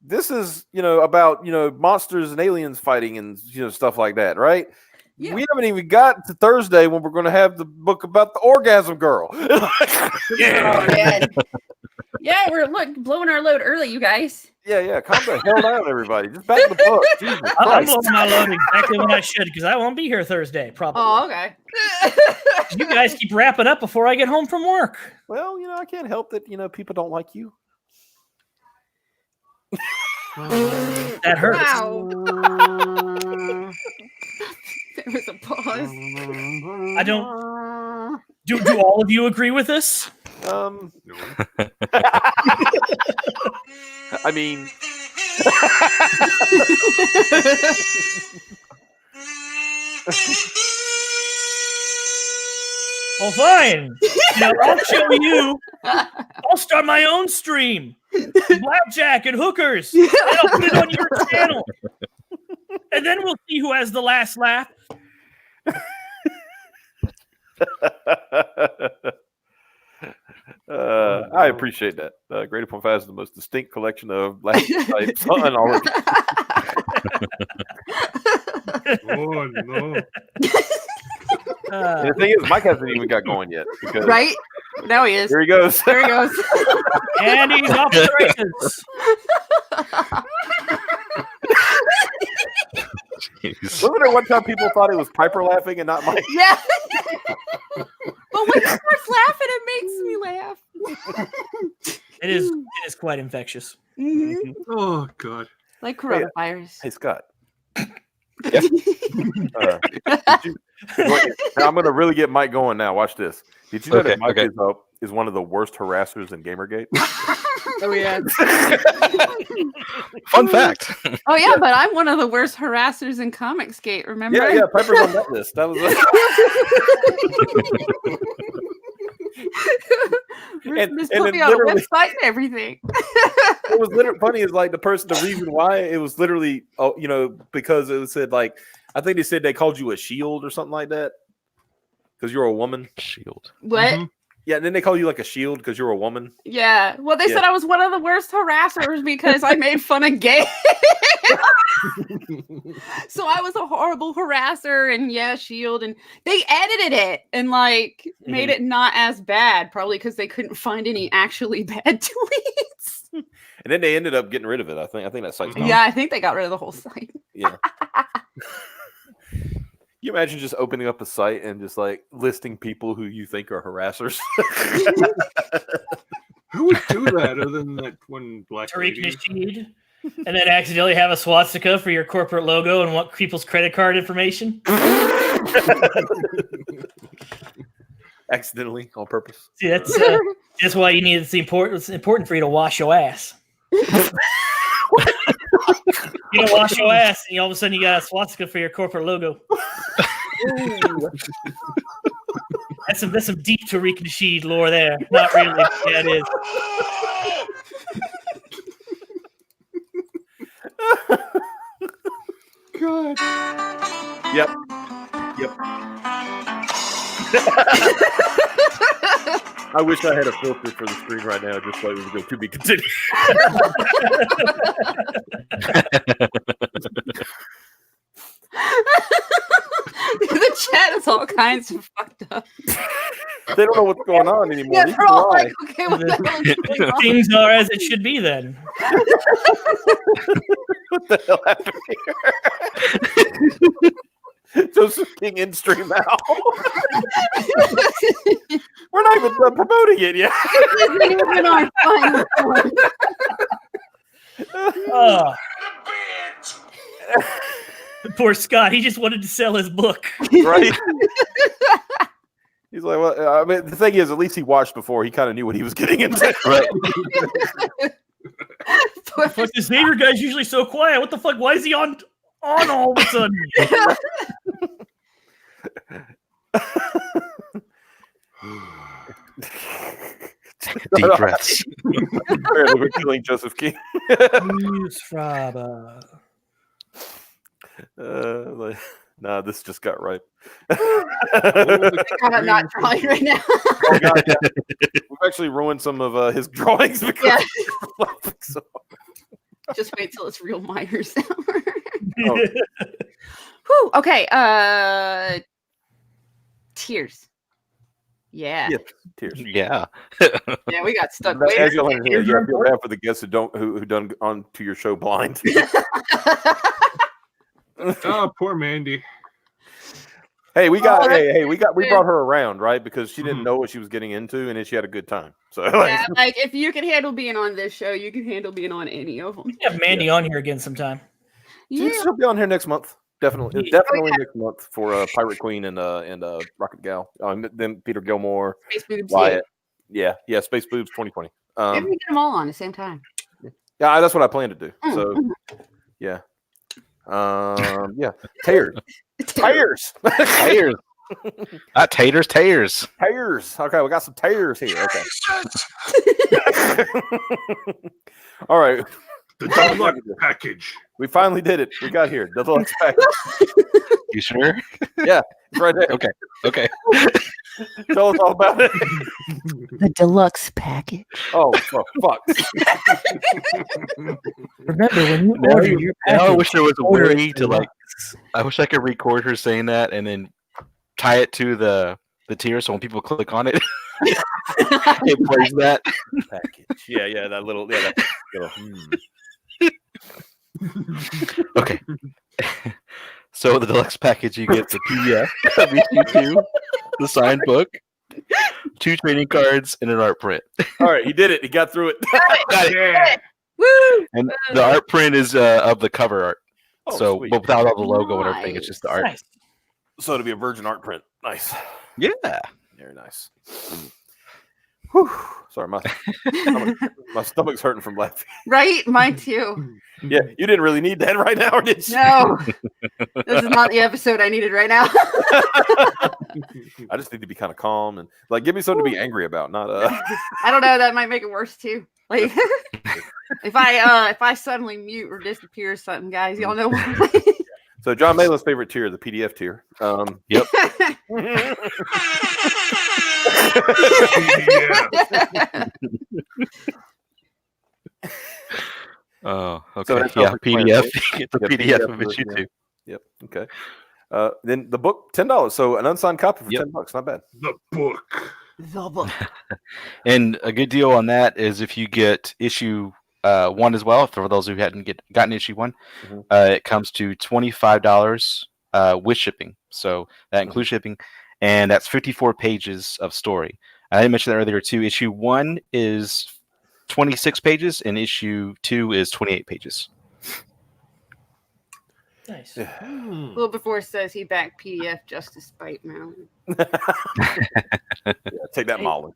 This is about monsters and aliens fighting and stuff like that, right? Yeah. We haven't even got to Thursday when we're going to have the book about the orgasm girl. Yeah, we're blowing our load early, you guys. Yeah. Calm the hell down, everybody. Just back the book. Jesus I'm blowing my load exactly when I should because I won't be here Thursday, probably. Oh, okay. You guys keep wrapping up before I get home from work. Well, I can't help that, people don't like you. That hurts. Wow. There was a pause. I don't. Do all of you agree with this? No. I mean, well, fine. I'll show you. I'll start my own stream. Blackjack and hookers. And I'll put it on your channel. And then we'll see who has the last laugh. I appreciate that. Great Upon Fast is the most distinct collection of black types on our. Oh no! And the thing is, Mike hasn't even got going yet. Because Right? Now he is. Here he goes. There he goes. And he's off the races. Wasn't there one time people thought it was Piper laughing and not Mike? Yeah. But when he starts laughing, it makes me laugh. It is quite infectious. Mhm. Oh God. Like coronavirus. Hey, Scott. Yeah. Now I'm going to really get Mike going now. Watch this. Did you know that Mike is one of the worst harassers in Gamergate? Oh, yeah. Fun fact. Oh, yeah, but I'm one of the worst harassers in Comicsgate, remember? Yeah, Piper's on that list. That was This put me on a website and everything. It was literally funny is like the reason why it was literally, because it said like, I think they said they called you a shield or something like that because you're a woman. Shield. What? Mm-hmm. Yeah, and then they call you like a shield because you're a woman. Yeah. Well, they said I was one of the worst harassers because I made fun of gays. So I was a horrible harasser, and shield, and they edited it and made it not as bad, probably because they couldn't find any actually bad tweets. And then they ended up getting rid of it. I think that site's gone. Yeah, I think they got rid of the whole site. Yeah. You imagine just opening up a site and just like listing people who you think are harassers? Who would do that other than that one black Tariq lady? Nasheed, and then accidentally have a swastika for your corporate logo and want people's credit card information. Accidentally, on purpose. See, that's why you need. It's important for you to wash your ass. You don't wash your ass, and all of a sudden you got a swastika for your corporate logo. That's some deep Tariq Nasheed lore there. Not really. Yeah, it is. God. Yep. I wish I had a filter for the screen right now, just so it would go to be continued. The chat is all kinds of fucked up. They don't know what's going on anymore. Yeah, These they're all lie. like, okay, what the hell is going on? Things are as it should be then. What the hell happened here? Joseph King in stream out. We're not even done promoting it yet. It isn't even our final one. Oh. Poor Scott. He just wanted to sell his book. Right? He's like, well, I mean, the thing is, at least he watched before. He kind of knew what he was getting into. Right. Fuck, this neighbor guy's usually so quiet. What the fuck? Why is he on all of a sudden? Deep breaths. We're killing Joseph King. Nah, this just got ripe. I'm not drawing right now. Oh, God, yeah. We've actually ruined some of his drawings because Yeah. we're laughing so hard. Just wait till it's real minors. Oh, Whew, okay. Tears. Yeah. yeah, tears. Yeah. Yeah, we got stuck. As Way you'll hear, you feel bad for the guests who done on to your show blind. Oh, poor Mandy. Hey, we brought good. her around, right? Because she didn't know what she was getting into, and then she had a good time. So, Yeah, like if you can handle being on this show, you can handle being on any of them. Have Mandy on here again sometime. Yeah. she'll be on here next month. Definitely next month for Pirate Queen and Rocket Gal. Then Peter Gilmore, Space Boobs, Wyatt. Yeah, Space Boobs 2020. Maybe we get them all on at the same time. Yeah, that's what I plan to do. So, Mhm. yeah. Tears. Tears. Tears. Not taters, tears. Tears. Okay, we got some tears here. Okay. All right. The deluxe package. We finally did it. We got here. Deluxe package. You sure? Yeah, it's right there. Okay. Tell us all about it. The deluxe package. Oh, for fuck. Remember when you Now, order your now I package, wish there was a order way it to like. I wish I could record her saying that and then tie it to the tier, so when people click on it, it plays that. Package. Yeah, that little. Yeah, that little Okay. So the deluxe package, you get the PDF of issue 2, the signed book, 2 trading cards, and an art print. All right, he did it. He got through it. Got it. Yeah. Woo! And the art print is of the cover art. Oh, So, sweet. but without all the logo and everything, it's just the art. Nice. So it'll be a virgin art print. Nice. Yeah. Very nice. Whew. Sorry, my stomach's hurting from laughing. Right? Mine too. Yeah, you didn't really need that right now, or did you? No. This is not the episode I needed right now. I just need to be kind of calm and like give me something to be angry about, not I don't know. That might make it worse too. Like if I suddenly mute or disappear or something, guys, y'all know why. So John Malin's favorite tier, the PDF tier. Yep. Oh, okay. So that's yeah, self-explanatory. PDF. Get the Yeah, PDF of PDF, issue yeah. 2. Yep. Okay. Then the book, $10. So an unsigned copy for Yep. $10. Not bad. The book. The book. And a good deal on that is if you get issue 1 as well. For those who hadn't gotten issue 1, Mhm. it comes to $25 with shipping. So that includes shipping, and that's 54 pages of story. I didn't mention that earlier too. Issue 1 is 26 pages, and issue 2 is 28 pages. Nice. A little before it says he backed PDF just to spite Mountain. Yeah, take that, Molly.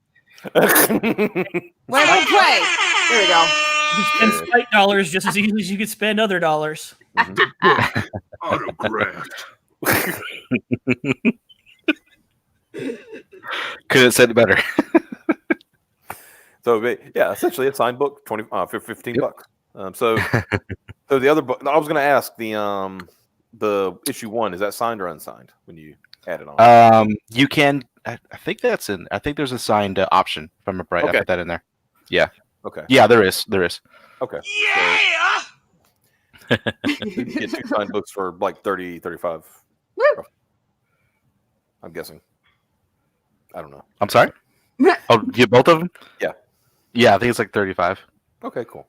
Where they play? There we go. You can spend spite dollars just as easily as you could spend other dollars. Autographed. Could have said it better. So yeah, essentially a signed book, for $15. Yep. So the other book, I was going to ask the issue 1, is that signed or unsigned when you add it on? You can. I think that's in. I think there's a signed option. If I'm right, Okay. I put that in there. Yeah. Okay. Yeah, there is. There is. Okay. Yeah! So you can get 2 signed books for like 30, 35. Woo. I'm guessing. I don't know. I'm sorry. Oh, get both of them? Yeah. Yeah, I think it's like 35. Okay, cool.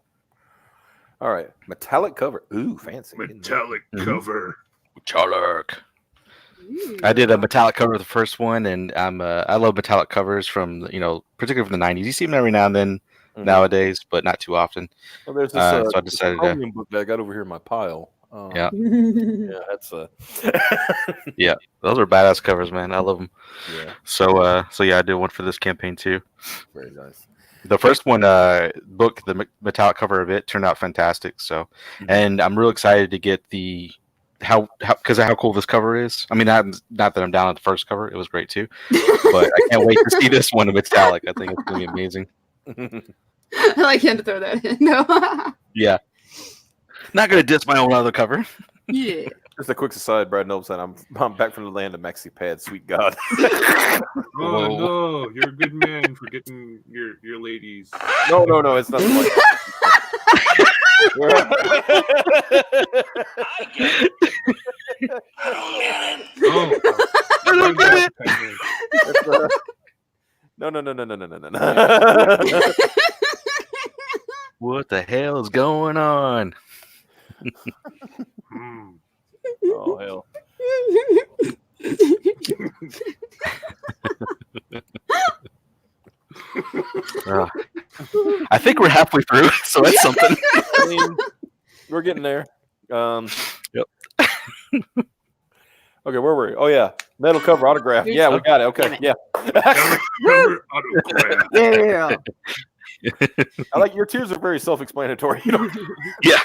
All right. Metallic cover. Ooh, fancy. Metallic Mhm. cover. Charlock. I did a metallic cover of the first one, and I love metallic covers from particularly from the 90s. You see them every now and then Mhm. nowadays, but not too often. Well, there's this, So I decided to. Chromium book that I got over here in my pile. Yeah. Yeah, that's Those are badass covers, man. I love them. yeah, So yeah, I did one for this campaign too. very nice. The first one, book, the metallic cover of it turned out fantastic. So, and I'm real excited to get the because of how cool this cover is. I mean, not that I'm down at the first cover; it was great too. But I can't wait to see this one in metallic. I think it's gonna be amazing. I like him to throw that in. No. Yeah, not gonna diss my own other cover. Yeah. Just a quick aside, Brad Noble said, I'm back from the land of Maxi Pad, sweet God. Oh Whoa. no, you're a good man for getting your ladies. No, it's not like Oh, I don't get it. No. What the hell is going on? Hmm. Oh, hell. I think we're halfway through, so that's something. I mean, we're getting there. Yep. Okay, where were we? Oh, yeah. Metal cover autograph. Yeah, we got it. Okay, yeah. Metallic cover autograph. Yeah. I like your tiers are very self-explanatory. Yeah.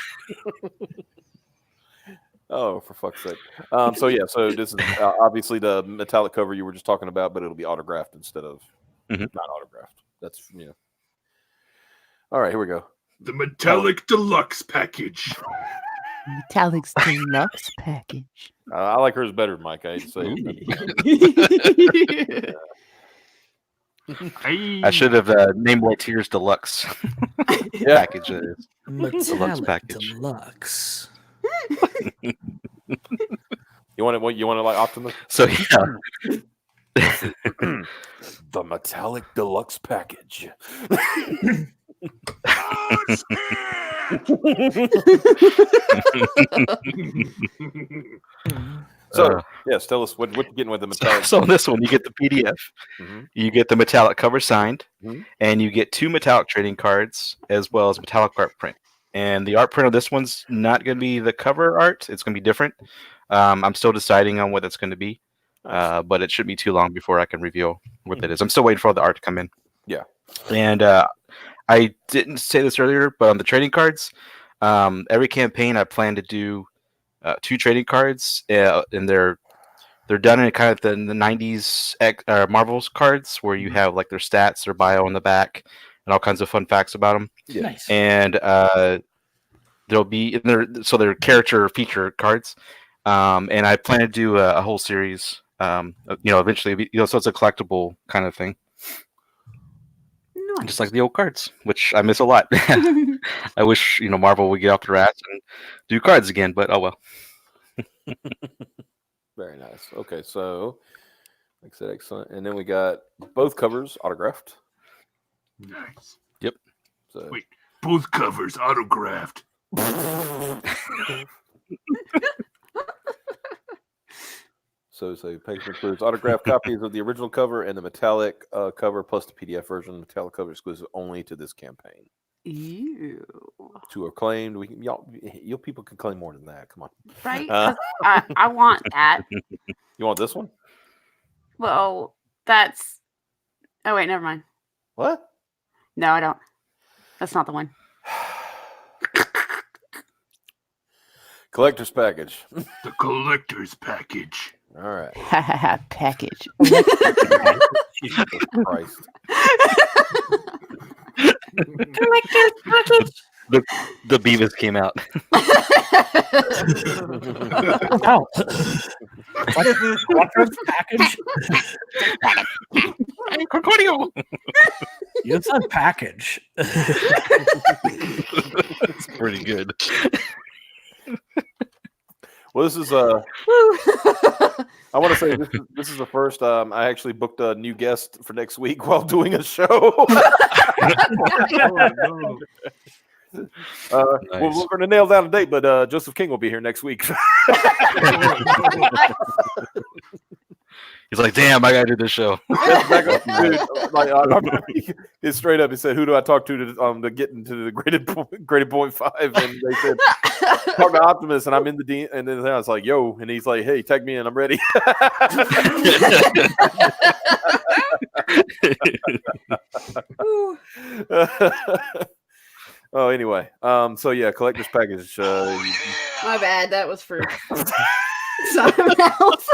Oh, for fuck's sake. So this is obviously the metallic cover you were just talking about, but it'll be autographed instead of Mhm. not autographed. That's All right, here we go. The metallic deluxe package. Metallic's deluxe package. I like hers better, Mike. I hate to say it. I should have named more tiers deluxe Yeah. package. It is. Metallic package. deluxe. You want it like Optimus? So yeah, The metallic deluxe package. Oh, it's here! So, yes, tell us what you're getting with the metallic. So on this one, you get the PDF, you get the metallic cover signed, and you get 2 metallic trading cards as well as metallic art print. And the art print of this one's not going to be the cover art; it's going to be different. I'm still deciding on what it's going to be, but it shouldn't be too long before I can reveal what that is. I'm still waiting for all the art to come in. Yeah, and I didn't say this earlier, but on the trading cards, every campaign I plan to do 2 trading cards, and they're done in kind of the 90s Marvel's cards where you have like their stats, their bio on the back, and all kinds of fun facts about them. yeah. Nice. And there'll be in there, so they're character feature cards. And I plan to do a whole series. Eventually, so it's a collectible kind of thing, just like the old cards, which I miss a lot. I wish Marvel would get off their ass and do cards again, but oh well. Very nice. Okay, so like I said, excellent. And then we got both covers autographed. Nice. Yep. So Wait, both covers autographed. So package includes autographed copies of the original cover and the metallic cover plus the PDF version. The metallic cover exclusive only to this campaign. Ew. To acclaimed, you people can claim more than that. Come on, Right? 'Cause I want that. you want this one? Well, that's. Oh wait, never mind. What? No, I don't. That's not the one. Collector's package. The collector's package. All right. Package. Jesus Christ. Collector's package. The Beavis came out. Wow. Collector's package. You said package. It's pretty good. Well, this is I want to say this is the first I actually booked a new guest for next week while doing a show. Well, we're going to nail down a date, but Joseph King will be here next week. He's like, damn, I gotta do this show. It's straight up. He said, "Who do I talk to get into the graded point 5?" And they said, "Talk to Optimus." And I'm in the D. And then I was like, "Yo," and he's like, "Hey, tag me in. I'm ready." Oh, anyway. So yeah, collector's package. My bad. That was for someone else.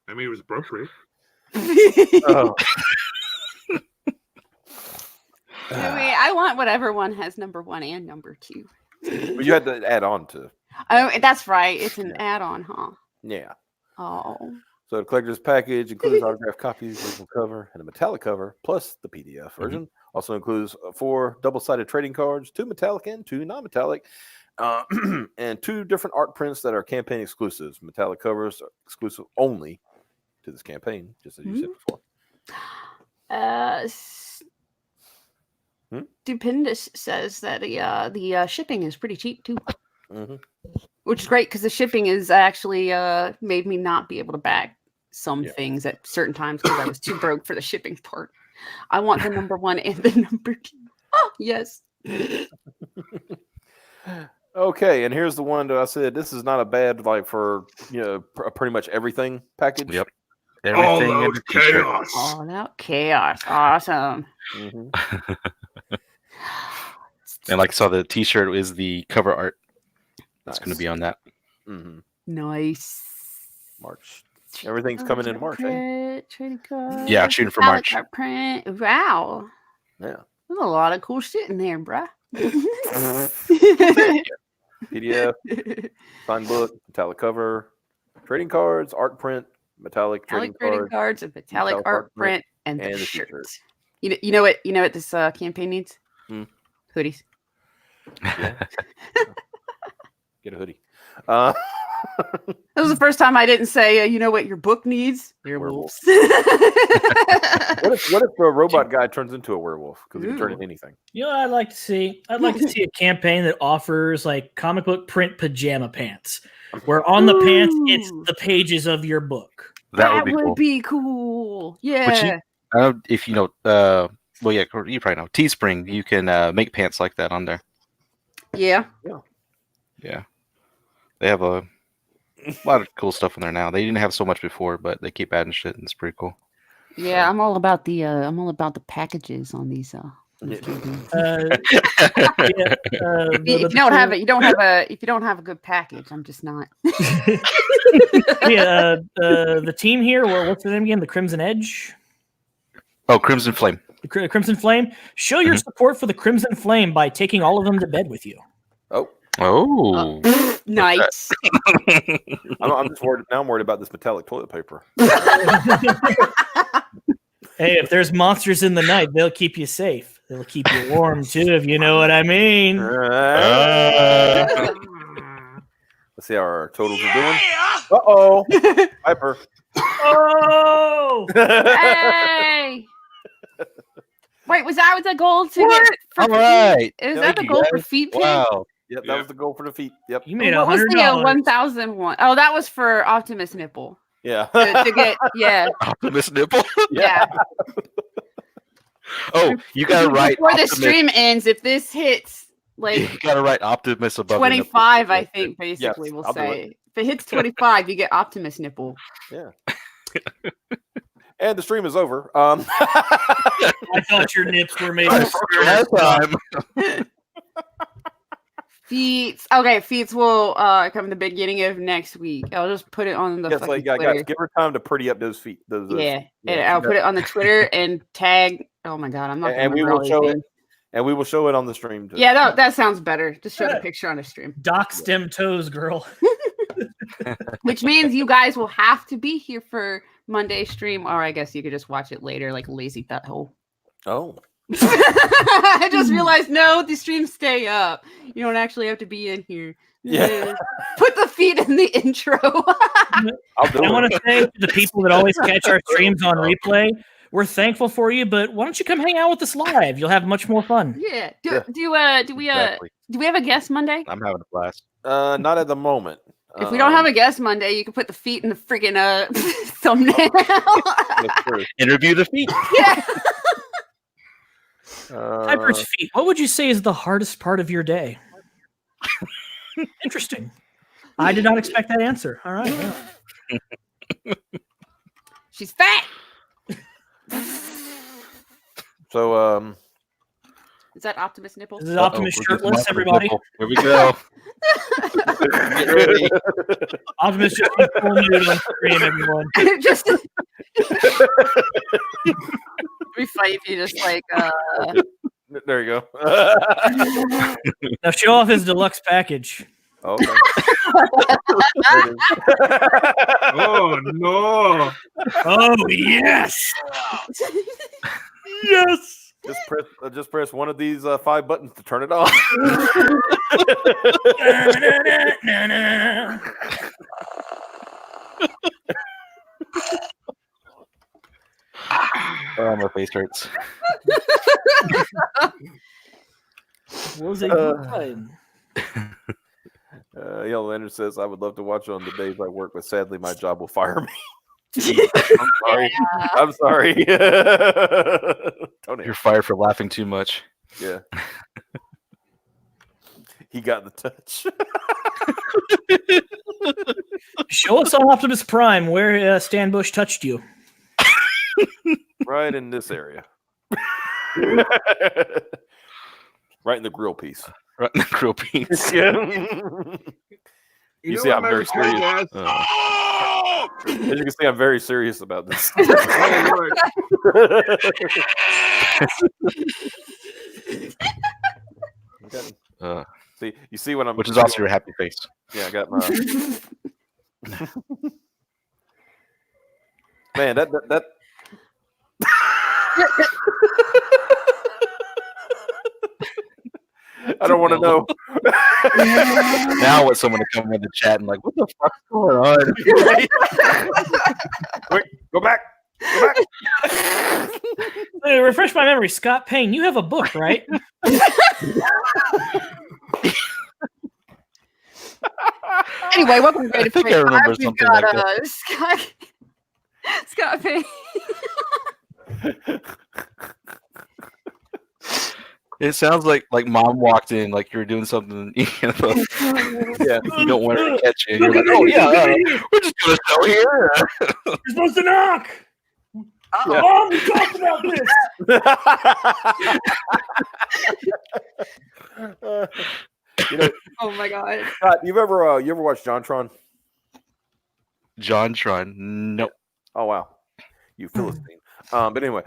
I mean, it was appropriate. Oh. I want whatever one has number 1 and number 2. But you had to add on to. Oh, that's right. It's an add-on, huh? Yeah. Oh. So the collector's package includes autographed copies, original cover, and a metallic cover, plus the PDF version. Also includes 4 double-sided trading cards, 2 metallic and 2 non-metallic, and 2 different art prints that are campaign exclusives. Metallic covers are exclusive only to this campaign, just as you said before. Stupendous says that the shipping is pretty cheap too, which is great because the shipping is actually made me not be able to bag some things at certain times because I was too broke for the shipping part. I want the number 1 and the number 2. Oh, yes. Okay, and here's the one that I said this is not a bad for pretty much everything package. Yep. Everything All in out the t-shirt. chaos. All out chaos. Awesome. And like I saw, the t-shirt is the cover art. That's Nice. going to be on that. Nice. March. Everything's coming in March. Eh? Trading card. Yeah, shooting for March. Art print. Wow. Yeah. There's a lot of cool shit in there, bruh. PDF, signed book, metallic cover, trading cards, art print, metallic trading cards, a metallic art print, and the the shirt. t-shirt. You know what this campaign needs? Hoodies. Yeah. Get a hoodie. That was the first time I didn't say, you know what your book needs? Werewolves. What if a robot guy turns into a werewolf? Because he can turn into anything. You know what I'd like to see? I'd like to see a campaign that offers like comic book print pajama pants, where on the pants it's the pages of your book. That would be cool. Cool. Yeah. If you know, well, yeah, you probably know Teespring. You can make pants like that on there. Yeah. Yeah, they have a lot of cool stuff in there now. They didn't have so much before, but they keep adding shit, and it's pretty cool. Yeah, I'm all about the packages on these. If you don't have it, if you don't have a good package, I'm just not. Yeah, the team here. What's the name again? The Crimson Edge. Oh, Crimson Flame. The Crimson Flame. Show your support for the Crimson Flame by taking all of them to bed with you. Oh. Nice. I'm just worried now. I'm worried about this metallic toilet paper. Hey, if there's monsters in the night, they'll keep you safe. They'll keep you warm too, if you know what I mean. Let's see how our totals are doing. Uh-oh. Piper. Oh! Hey! Wait, was that the goal to get? All right. Is that the goal for feet pick? Wow. Yep, that was the goal for the feet. Yep. You made What was the $100. 1,001? Oh, that was for Optimus Nipple. Yeah. To get, yeah. Optimus Nipple. Yeah. Oh, you got to write. Before the Optimus. stream ends, if this hits like You got to write Optimus above. 25, I think basically Yes, we'll I'll do say. If it hits 25, you get Optimus Nipple. Yeah. And the stream is over. I thought your nips were made of Last time. Feats. Okay, feats will come the beginning of next week. I'll just put it on the Yes, fucking guys, Twitter. give her time to pretty up those feet. Those Yeah, and I'll put it on the Twitter and tag. Oh my god, I'm not. and we remember will all show these it. things. And we will show it on the stream. Too. Yeah, that sounds better. Just show the picture on the stream. Doc stem toes, girl. Which means you guys will have to be here for Monday's stream, or I guess you could just watch it later, like a lazy butthole. Oh. I just realized the streams stay up. You don't actually have to be in here. Yeah. Put the feet in the intro. I'll do I it. want to say to the people that always catch our streams on replay, we're thankful for you, but why don't you come hang out with us live? You'll have much more fun. Yeah. Yeah. Do we Exactly. do we have a guest Monday? I'm having a blast. Not at the moment. If we don't have a guest Monday, you can put the feet in the freaking thumbnail. That's true. Interview the feet. Yeah. Piper's feet. What would you say is the hardest part of your day? Interesting. I did not expect that answer. All right. Yeah. She's fat. So Is that Optimus Nipple? This is Optimus shirtless, everybody. Here we go. Get ready. Optimus just in full nude on screen, everyone. Just it'd be funny if you just like there you go. Now show off his deluxe package. Okay. Oh no! Oh yes, yes. Just press one of these 5 buttons to turn it on. Oh, my face hurts. What was it? Yellow Lantern says, I would love to watch it on the days I work, but sadly my job will fire me. I'm sorry. I'm sorry. You're fired for laughing too much. Yeah. He got the touch. Show us on Optimus Prime where Stan Bush touched you. Right in this area. Right in the grill piece. Right in the grill piece. You see, I'm what very my mistake serious. is? As you can see, I'm very serious about this. Oh, Okay. See, you see what I'm. Which is also your happy face. Yeah, I got my. Man, that. I don't want to know. Now I want someone to come in the chat and like, what the fuck's going on? Wait, go back. Go back. Refresh my memory. Scott Payne, you have a book, right? Anyway, welcome to Great I think I remember We've something got, like that. Scott Payne. It sounds like mom walked in, like you were doing something, yeah, you don't want her to catch you. And you're like, oh yeah, we're just gonna go here. You're supposed to knock. Yeah. Mom, we talked about this. Oh my god. Scott, you ever watched JonTron? JonTron, nope. Oh wow, you Philistine. But anyway,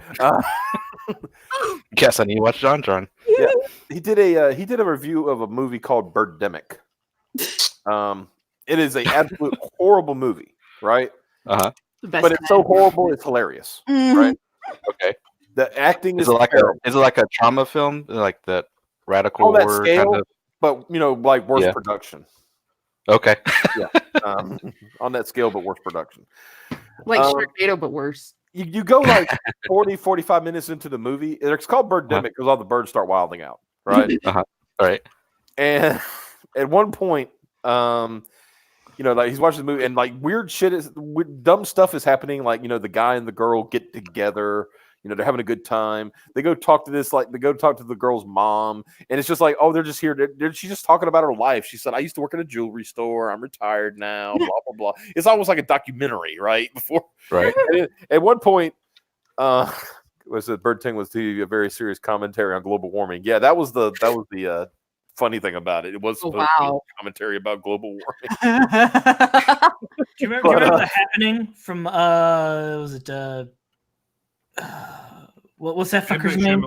Guess I need to watch JonTron. yeah, he did a review of a movie called Birdemic. It is an absolute horrible movie, right? Uh-huh. But it's so horrible, it's hilarious, right? Okay. The acting Is is it like terrible. a trauma film? Like that radical On that horror scale, kind of? but like worse Yeah. production. Okay. On that scale, but worse production. Like Sharknado, but worse. You go like 40, 45 minutes into the movie. It's called Birdemic because all the birds start wilding out, right? All right. And at one point, like he's watching the movie and like weird shit dumb stuff is happening. Like, the guy and the girl get together, they're having a good time. They go talk to the girl's mom. And it's just like, oh, they're just here. She's just talking about her life. She said, I used to work at a jewelry store. I'm retired now, blah, blah, blah. It's almost like a documentary, right? Right. And at one point, was the Bird Ting was a very serious commentary on global warming. Yeah, that was the funny thing about it. It was supposed to be a commentary about global warming. Do you remember the happening from was it what's that fucker's name?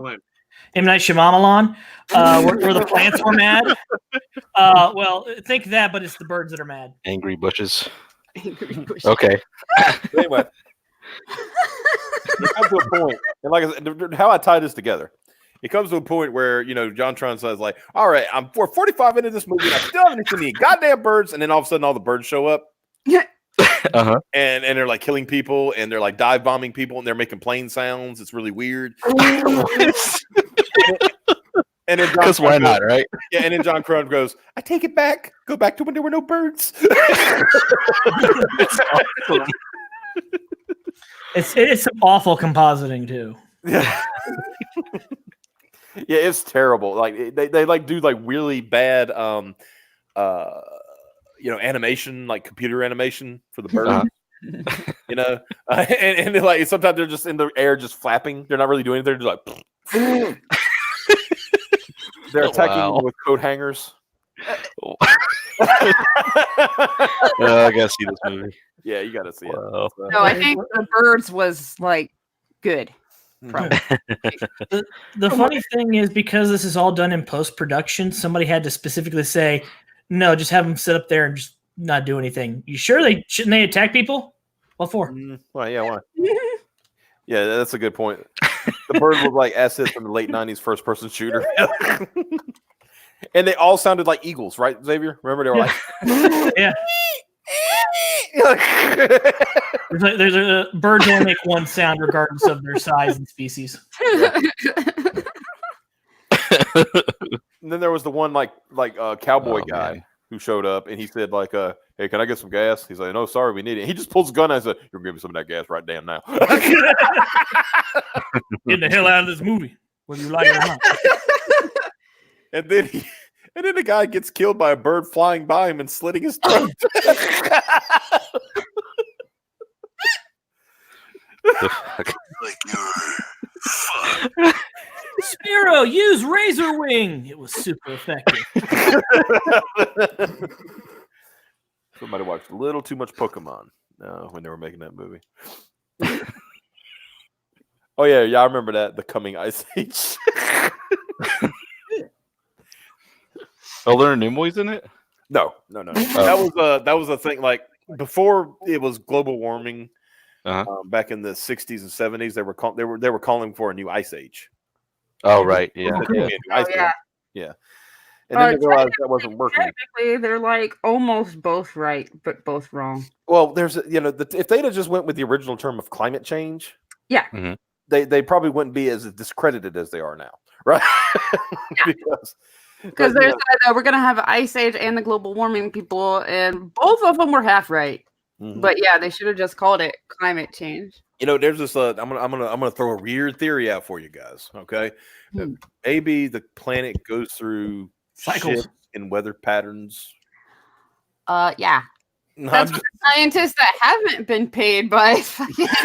M. Night Shyamalan, where the plants were mad. Well, think that, but it's the birds that are mad. Angry bushes. Okay. Anyway, it comes to a point, and like I said, how I tie this together. It comes to a point where JonTron says like, "All right, I'm 45 into this movie, and I still haven't seen any goddamn birds." And then all of a sudden, all the birds show up. Uh-huh. And they're like killing people, and they're like dive bombing people, and they're making plane sounds. It's really weird. And then because why not, right? Yeah, and then John Crone goes, "I take it back. Go back to when there were no birds." It's some awful compositing too. Yeah. Yeah, it's terrible. Like they like do like really bad animation, like computer animation for the birds. And they're like sometimes they're just in the air just flapping. They're not really doing anything. They're just like they're attacking you with coat hangers. I gotta see this movie. Yeah, you gotta see it. No, I think the birds was like good. The funny thing is, because this is all done in post-production, somebody had to specifically say, no, just have them sit up there and just not do anything. You sure shouldn't they attack people? What for? Well, yeah, why? Yeah, that's a good point. The bird was like assets from the late 90s first-person shooter. And they all sounded like eagles, right, Xavier? Remember, they were like... Yeah. There's birds only make one sound regardless of their size and species. And then there was the one like cowboy guy who showed up, and he said like, "Hey, can I get some gas?" He's like, "No, sorry, we need it." He just pulls a gun out and said, "You're gonna give me some of that gas right damn now." Get the hell out of this movie, whether you like it or not. And then the guy gets killed by a bird flying by him and slitting his throat. Spiro, use Razor Wing. It was super effective. Somebody watched a little too much Pokemon when they were making that movie. Oh yeah, I remember that, the coming Ice Age. Oh, there are Nimoy's in it? No. That was a thing. Like before, it was global warming. Back in the 60s and 70s, they were calling for a new Ice Age. Oh right, yeah. Yeah. and then they realized that wasn't working. Technically, they're like almost both right, but both wrong. Well, there's if they'd have just went with the original term of climate change, Yeah. Mhm. they probably wouldn't be as discredited as they are now, right? Yeah. Because there's we're gonna have ice age and the global warming people, and both of them were half right. But yeah, they should have just called it climate change. There's this. I'm gonna throw a weird theory out for you guys. Okay, maybe the planet goes through Cycles shifts in weather patterns. Yeah. No, That's what the scientists that haven't been paid by fucking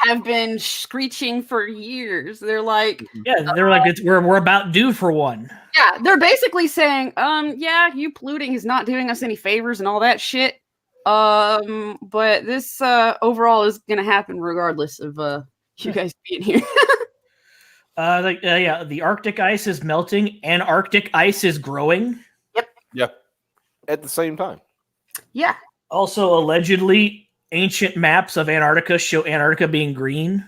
have been screeching for years. They're like, yeah, they're like, we're about due for one. Yeah, they're basically saying, yeah, you polluting is not doing us any favors and all that shit. But this overall is gonna happen regardless of you guys being here. Yeah, the Arctic ice is melting, Antarctic ice is growing. Yep. At the same time. Yeah. Also, allegedly, ancient maps of Antarctica show Antarctica being green.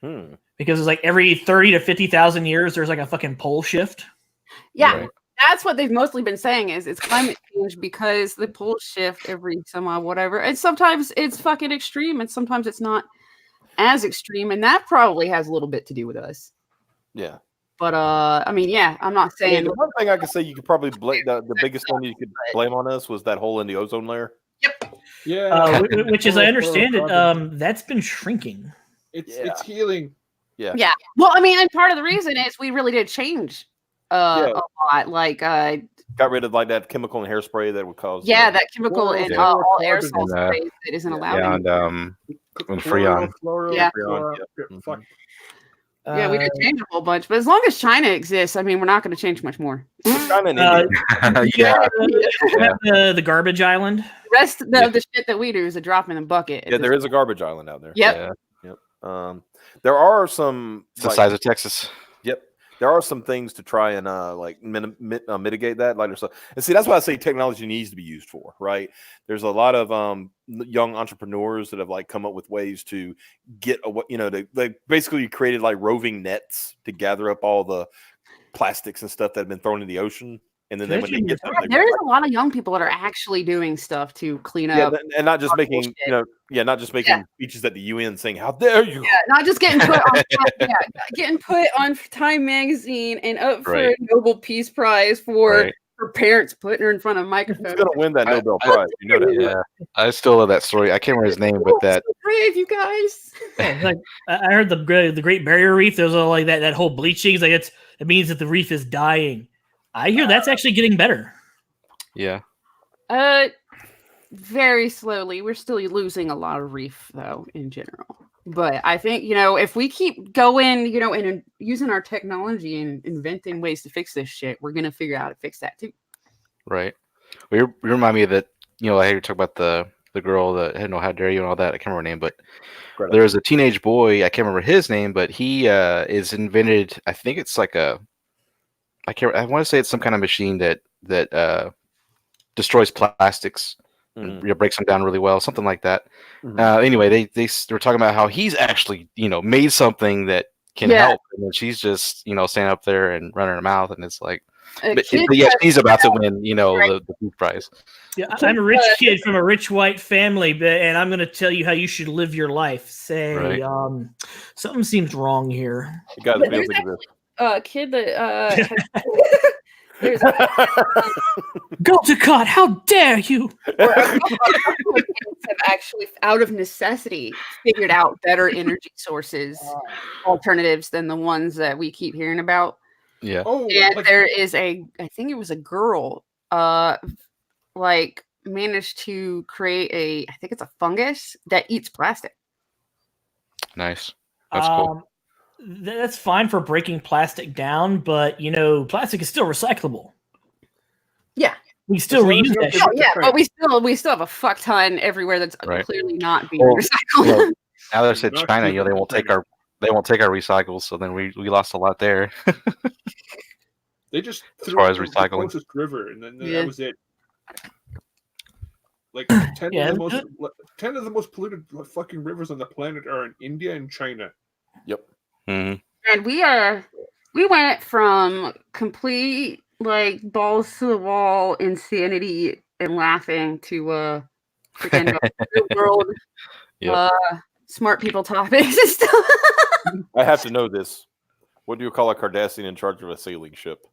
Because it's like every 30 to 50,000 years, there's like a fucking pole shift. Yeah. Right. That's what they've mostly been saying is it's climate change because the poles shift every whatever. And sometimes it's fucking extreme and sometimes it's not as extreme. And that probably has a little bit to do with us. Yeah. But I mean, yeah, I'm not saying the one thing I could say you could probably blame the biggest thing you could blame on us was that hole in the ozone layer. Yep. Yeah. Which, as I understand it, that's been shrinking. It's healing. Yeah. Yeah. Well, I mean, and part of the reason is we really did change a lot. Like got rid of like that chemical and hairspray that would cause that chemical and all aerosol and, sprays that isn't allowed. Yeah, anymore. and Freon. Yeah. Fuck. Yeah, we did change a whole bunch, but as long as China exists, I mean, we're not going to change much more. China and Yeah. The garbage island. The rest of the shit that we do is a drop in the bucket. Yeah, there is a garbage island out there. Yep. Yep. There are some. It's the size of Texas. Yep. There are some things to try and mitigate that. Like so, and see, that's why I say technology needs to be used for. Right. There's a lot of young entrepreneurs that have like come up with ways to get they basically created like roving nets to gather up all the plastics and stuff that have been thrown in the ocean. And then they when they get them, there's a lot of young people that are actually doing stuff to clean up, and not just making not just making speeches at the UN saying "How dare you!" Yeah, not just getting put on, getting put on Time magazine and up for a Nobel Peace Prize for her parents putting her in front of a microphone. Who's gonna win that Nobel Prize? You know that. Yeah, I still love that story. I can't remember his name, but that so brave, you guys. Like I heard the Great Barrier Reef. There's all like that whole bleaching. It's like it means that the reef is dying. I hear that's actually getting better. Yeah. Very slowly. We're still losing a lot of reef though in general. But I think, if we keep going, and using our technology and inventing ways to fix this shit, we're gonna figure out how to fix that too. Right. Well, you remind me of that, I hear you talk about the girl that had no how dare you and all that. I can't remember her name, but there's a teenage boy, I can't remember his name, but he is invented, I think it's like I want to say it's some kind of machine that destroys plastics, and, breaks them down really well, something like that. Anyway, they were talking about how he's actually made something that can help, and then she's just standing up there and running her mouth, and it's like, but she's about to win the food prize. Yeah, I'm a rich kid from a rich white family, and I'm going to tell you how you should live your life. Say, something seems wrong here. You guys be able to do this. Kid that go to God, how dare you? Have actually out of necessity figured out better energy sources, alternatives than the ones that we keep hearing about. Yeah. And there is I think it was a girl managed to create I think it's a fungus that eats plastic. Nice. That's cool. That's fine for breaking plastic down, but plastic is still recyclable. Yeah, we still reuse that shit. Yeah, but we still have a fuck ton everywhere that's clearly not being recycled. Well, now that I said China, they won't take our recycles, so then we lost a lot there. They just as far as recycling, the closest river, and then that was it. Like 10 of the most polluted fucking rivers on the planet are in India and China. Yep. Mm-hmm. And we are We went from complete like balls to the wall insanity and laughing to freaking real world Yep. smart people topics and stuff. I have to know this. What do you call a Cardassian in charge of a sailing ship?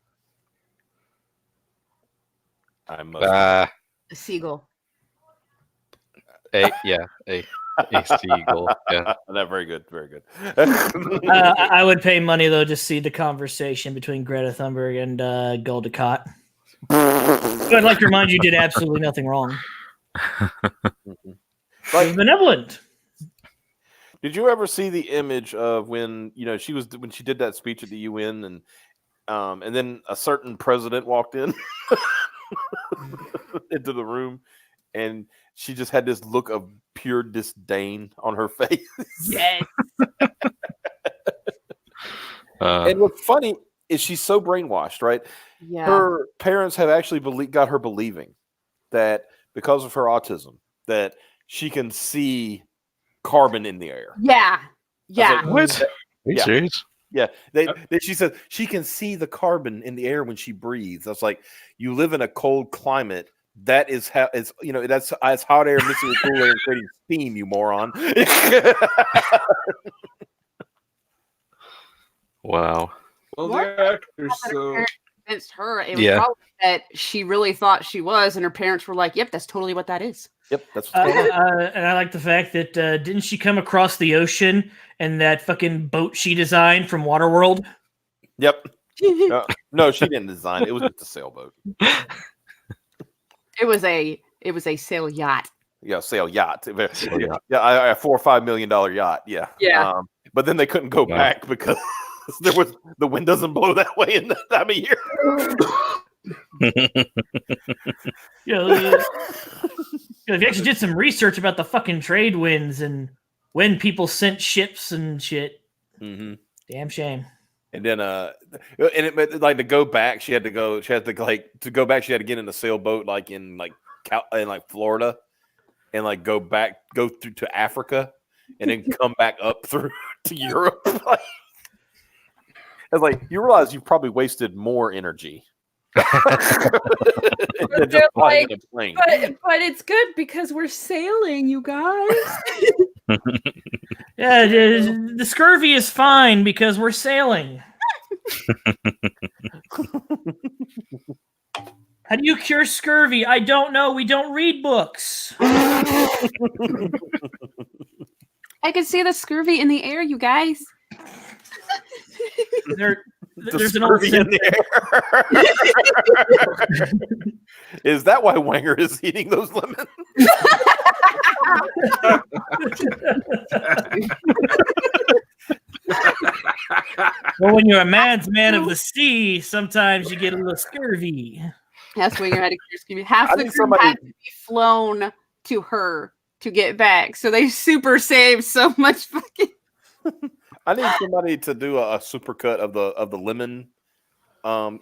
I must. A seagull. A seagull. Yeah. Not very good. Very good. I would pay money though to see the conversation between Greta Thunberg and Gul Dukat. But I'd like to remind you, did absolutely nothing wrong. Like benevolent. Did you ever see the image of when when she did that speech at the UN and then a certain president walked in into the room and she just had this look of pure disdain on her face? Yes. And what's funny is she's so brainwashed, right? Yeah. Her parents have actually got her believing that because of her autism, that she can see carbon in the air. Yeah. Yeah. What? Are you Yeah. serious? Yeah, she said she can see the carbon in the air when she breathes. I was like, you live in a cold climate. That is how it's that's hot air mixing with cool air and creating steam. You moron. Wow. Well, What? the actors, so Convinced her it was Yeah. probably that she really thought she was, and her parents were like, "Yep, that's totally what that is." Yep, that's what's going on. And I like the fact that didn't she come across the ocean in that fucking boat she designed from Waterworld? Yep. No, she didn't design it. It was just a sailboat. It was a sail yacht. Yeah, sail yacht. Sail yacht. Yeah, a $4 or $5 million yacht. Yeah. Yeah. But then they couldn't go Wow. back because the wind doesn't blow that way in that time of year. If you actually did some research about the fucking trade winds and when people sent ships and shit, damn shame. And then, like to go back, she had to go back. She had to get in a sailboat, like in Florida, and like go through to Africa, and then come back up through to Europe. I was like, you realize you've probably wasted more energy. than just flying in a plane. But it's good because we're sailing, you guys. Yeah, the scurvy is fine because we're sailing. How do you cure scurvy? I don't know. We don't read books. I can see the scurvy in the air, you guys. There's an old Scurvy in the air. Is that why Wanger is eating those lemons? Well, when you're a man's man of the sea, sometimes you get a little scurvy. That's when you're had to cure scurvy. Half I the think crew somebody- had to be flown to her to get back, so they super saved so much fucking. I need somebody to do a supercut of the lemon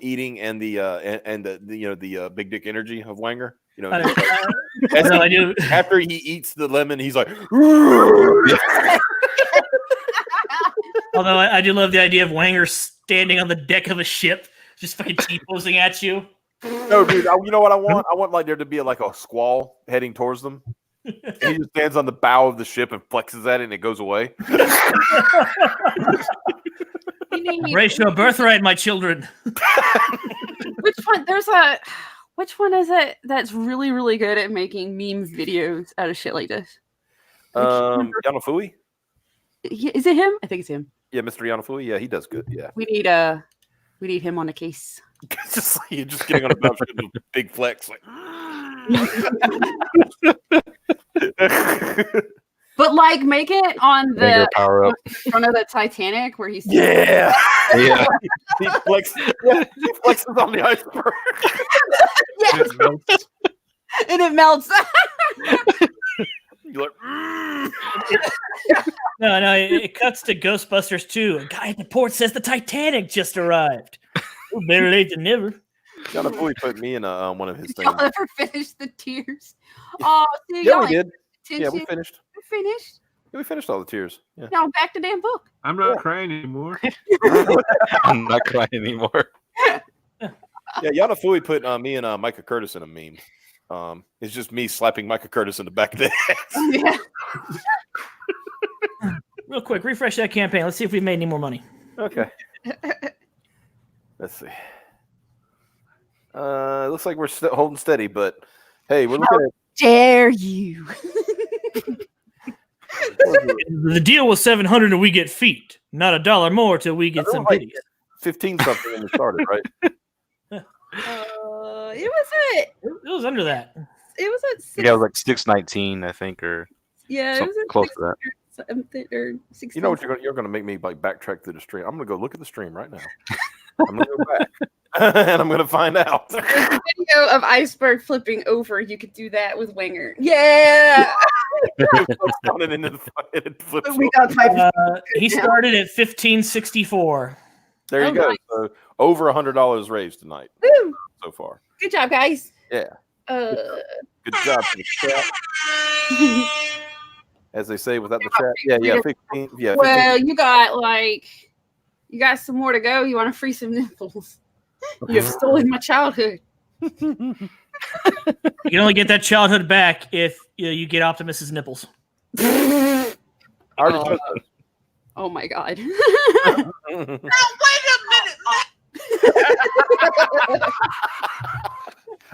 eating and the big dick energy of Wanger. You know, I do. after he eats the lemon, he's like. Although I do love the idea of Wanger standing on the deck of a ship, just fucking T-posing at you. No, dude. You know what I want? I want like there to be like a squall heading towards them. And he just stands on the bow of the ship and flexes at it, and it goes away. Ratio birthright, my children. Which one? Which one is it that's really, really good at making meme videos out of shit like this? Yanofui? Is it him? I think it's him. Yeah, Mr. Yanofui. Yeah, he does good. Yeah. We need him on the case. just like, you're just getting on a bounce with a big flex. Like. But like, make it on the Power up. front of the Titanic where he's Yeah. Yeah. he flexes on the iceberg. Yes. And it melts. You're like, No, it cuts to Ghostbusters 2. A guy at the port says the Titanic just arrived. Better late than never. Yanofui put me in one of his Did y'all things. ever finish the tears? Oh, see, Yeah, y'all we did. attention. Yeah, we finished. We finished. Yeah, we finished all the tiers. Yeah. Now back to damn book. I'm not crying anymore. I'm not crying anymore. Yeah, Yanafui put me and Micah Curtis in a meme. It's just me slapping Micah Curtis in the back of the head. Yeah. Real quick, refresh that campaign. Let's see if we've made any more money. Okay. Let's see. It looks like we're holding steady, but hey, we're looking Dare you? The deal was $700 and we get feet. Not $1 more till we get some pitties. 15 something when we started, right? It was It was under that. It was at 6. Yeah, it was like 619, I think, or Yeah, it was at close to that. or 16. You know what you're going to make me like backtrack through the stream. I'm going to go look at the stream right now. I'm going to go back and I'm going to find out. There's a video of iceberg flipping over. You could do that with Winger. Yeah. We got He started at 1564. There you go. Nice. So over $100 raised tonight Woo. so far. Good job, guys. Yeah. Good job for the chat. As they say without the chat. Yeah, 15. Yeah. 15. Well, you got some more to go. You want to free some nipples? You have stolen my childhood. You can only get that childhood back if you get Optimus's nipples. I already took those. Oh my god. Now, wait a minute.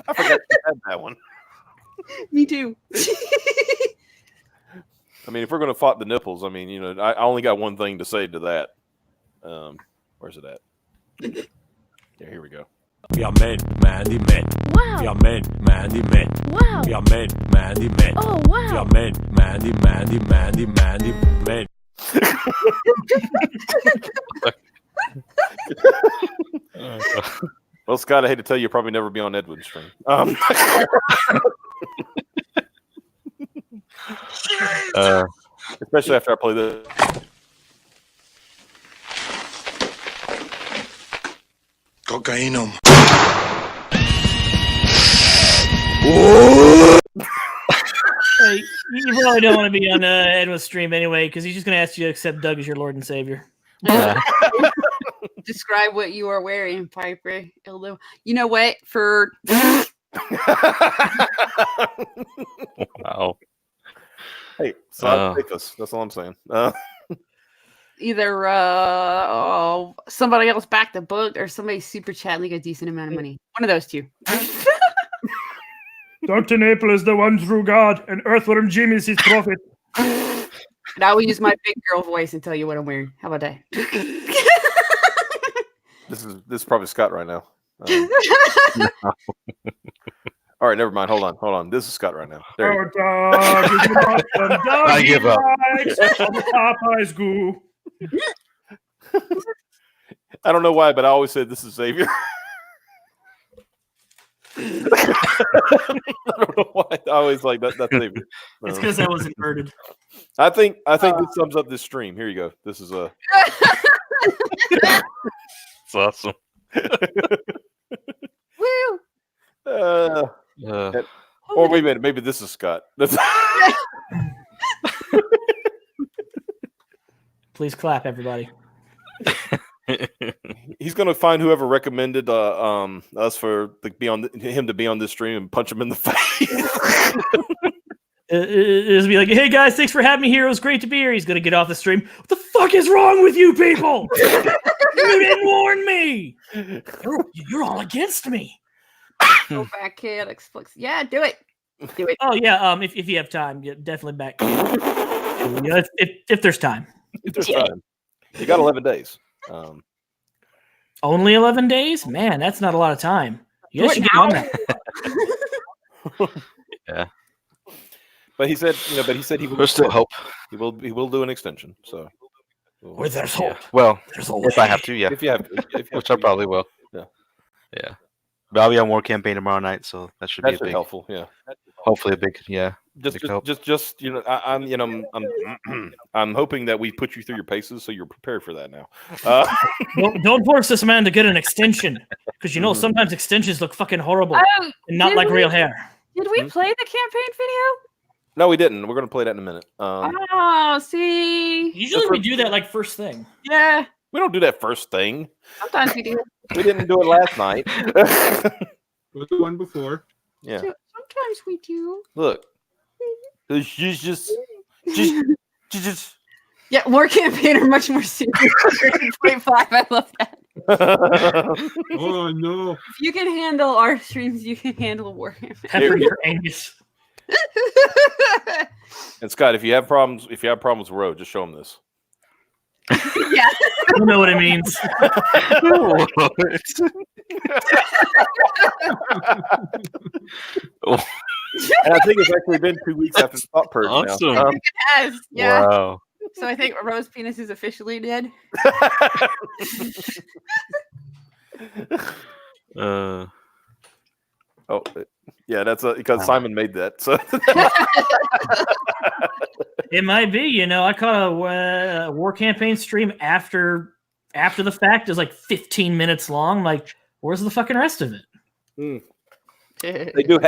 I forgot you had that one. Me too. I mean, if we're going to fight the nipples, I mean, I only got one thing to say to that. Where's it at? Yeah, here we go. Ja, men. Wow. Ja, men. Wow. Ja, men. Oh wow. Ja, men. Well, Scott, I hate to tell you, you'll probably never be on Edwin's stream. Especially after I play this. Cocainum. Hey, you probably don't want to be on Edwin's stream anyway, because he's just going to ask you to accept Doug as your Lord and Savior. Describe what you are wearing, Piper. Although, you know what? For Wow. Hey, so take us. That's all I'm saying. either somebody else back the book or somebody super chat and they get a decent amount of money. One of those two. Dr. Naple is the one true God, and Earthworm Jim is his prophet. And I will use my big girl voice and tell you what I'm wearing. How about that? This is probably Scott right now. All right, never mind. Hold on. This is Scott right now. There you go. I give up. Popeye's goo. I don't know why, but I always said this is Xavier. I don't know why. I always like that. That's Xavier. It's because I was inverted. I think this sums up this stream. Here you go. This is a. It's awesome. Woo! Or wait a minute. Maybe this is Scott. Please clap, everybody. He's gonna find whoever recommended us for him to be on this stream and punch him in the face. It'll be like, hey guys, thanks for having me here. It was great to be here. He's gonna get off the stream. What the fuck is wrong with you people? You didn't warn me. You're all against me. Go back, kid. Flux. Yeah, do it. Do it. Oh yeah. If you have time, definitely back. If there's time. If there's time. You got 11 days. Only 11 days? Man, that's not a lot of time. You guys should get on that. Yeah. But he said, he will. There's still hope. He will do an extension. So. Where there's hope. Yeah. Well, There's a if I have to, yeah. If you have to, Which I probably will. Yeah. Yeah. But I'll be on War Campaign tomorrow night, so that should be That's helpful. Yeah. hopefully a big, big help. Just I'm hoping that we put you through your paces so you're prepared for that now. Don't force this man to get an extension, because sometimes extensions look fucking horrible and not like real hair. Did we play the campaign video? No, we didn't. We're going to play that in a minute. Oh, see. Usually we do that like first thing. Yeah. We don't do that first thing. Sometimes we do. We didn't do it last night. Was the one before? Yeah. Sometimes we do. Look. She's just. Yeah, War Campaign are much more serious. 13.5. I love that. Oh no! If you can handle our streams, you can handle War Campaign. Pepper your anus. And Scott, if you have problems with Road, just show him this. Yeah. You know what it means. And I think it's actually been 2 weeks after the thought purge Awesome. now. It has. Yeah. Wow. So I think Rose Penis is officially dead. Oh, yeah, that's because Simon made that. So It might be. You know, I caught a War Campaign stream after the fact. It was like 15 minutes long. Like, where's the fucking rest of it? they do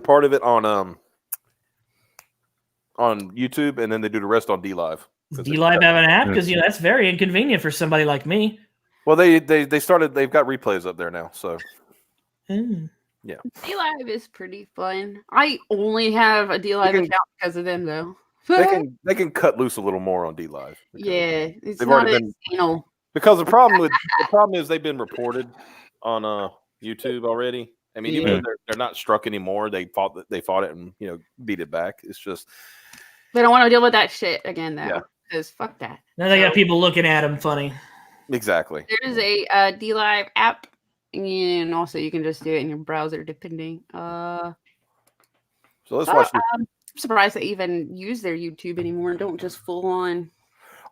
part of it on YouTube, and then they do the rest on DLive. D Live have an app because that's very inconvenient for somebody like me. Well, they've got replays up there now, so yeah. DLive is pretty fun. I only have a DLive account because of them, though. They can cut loose a little more on DLive. Yeah, it's they've not already as been- anal. Because the problem is they've been reported on YouTube already. I mean, even though they're not struck anymore, they fought it and beat it back. It's just They don't want to deal with that shit again, though. Yeah. Because fuck that. Now they got people looking at them funny. exactly. There's a DLive app, and also you can just do it in your browser, depending. So let's watch. I'm surprised they even use their YouTube anymore and don't just full on.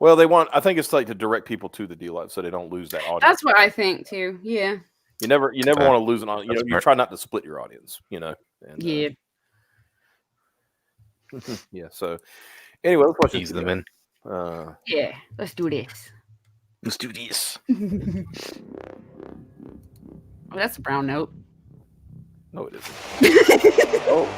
Well, I think it's like to direct people to the DLive so they don't lose that audience. That's what I think too. Yeah. You never want to lose an audience. You try not to split your audience. And, Yeah. yeah. So anyway, let's watch Ease them in. Yeah. Let's do this. Let's do this. Oh, that's a brown note. No, it isn't. Oh.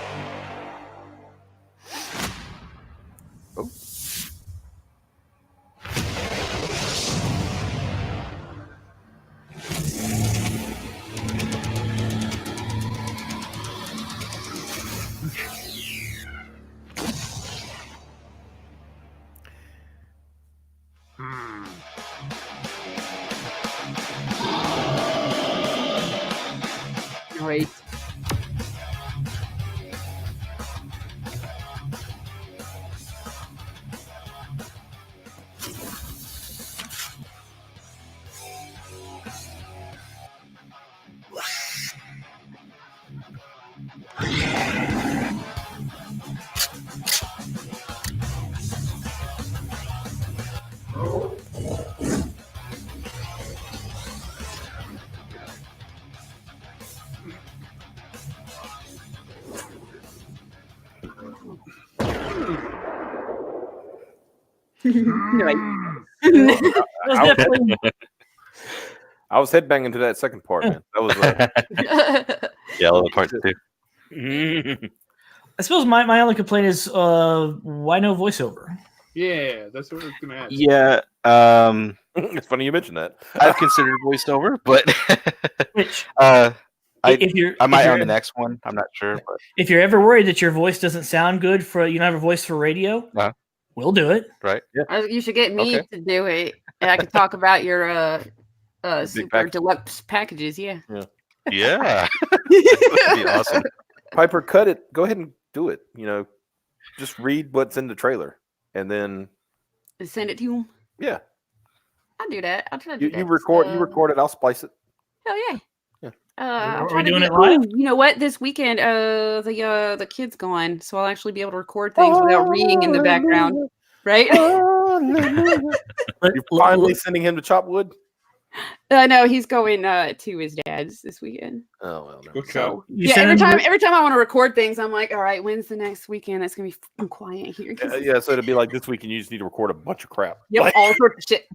Right. That was definitely I was headbanging to that second part, man. That was Yeah, I love part two. I suppose my only complaint is why no voiceover? Yeah, that's what I was gonna ask. Yeah, it's funny you mentioned that. I've considered voiceover, but Which I might on the next one. I'm not sure. But if you're ever worried that your voice doesn't sound good for you don't have a voice for radio, we'll do it. right? Yeah. You should get me Okay. to do it, and I could talk about your super package. deluxe packages. Yeah. Yeah. That'd be awesome. Piper, cut it. Go ahead and do it. Just read what's in the trailer, and then Send it to you. yeah, I'll do that. I'll try to do you that. record it. I'll splice it. Hell yeah. Yeah. I'm Are we trying to doing do- it live? Ooh, you know what? This weekend, the kid's gone, so I'll actually be able to record things without reading in the background. Right? You're finally sending him to chop wood. No, he's going to his dad's this weekend. Oh well, no. Look So out. You yeah, send every him time I want to record things, I'm like, all right, when's the next weekend? That's gonna be fucking quiet here. Yeah, so it'd be like this week, and you just need to record a bunch of crap. Yep, all sorts of shit.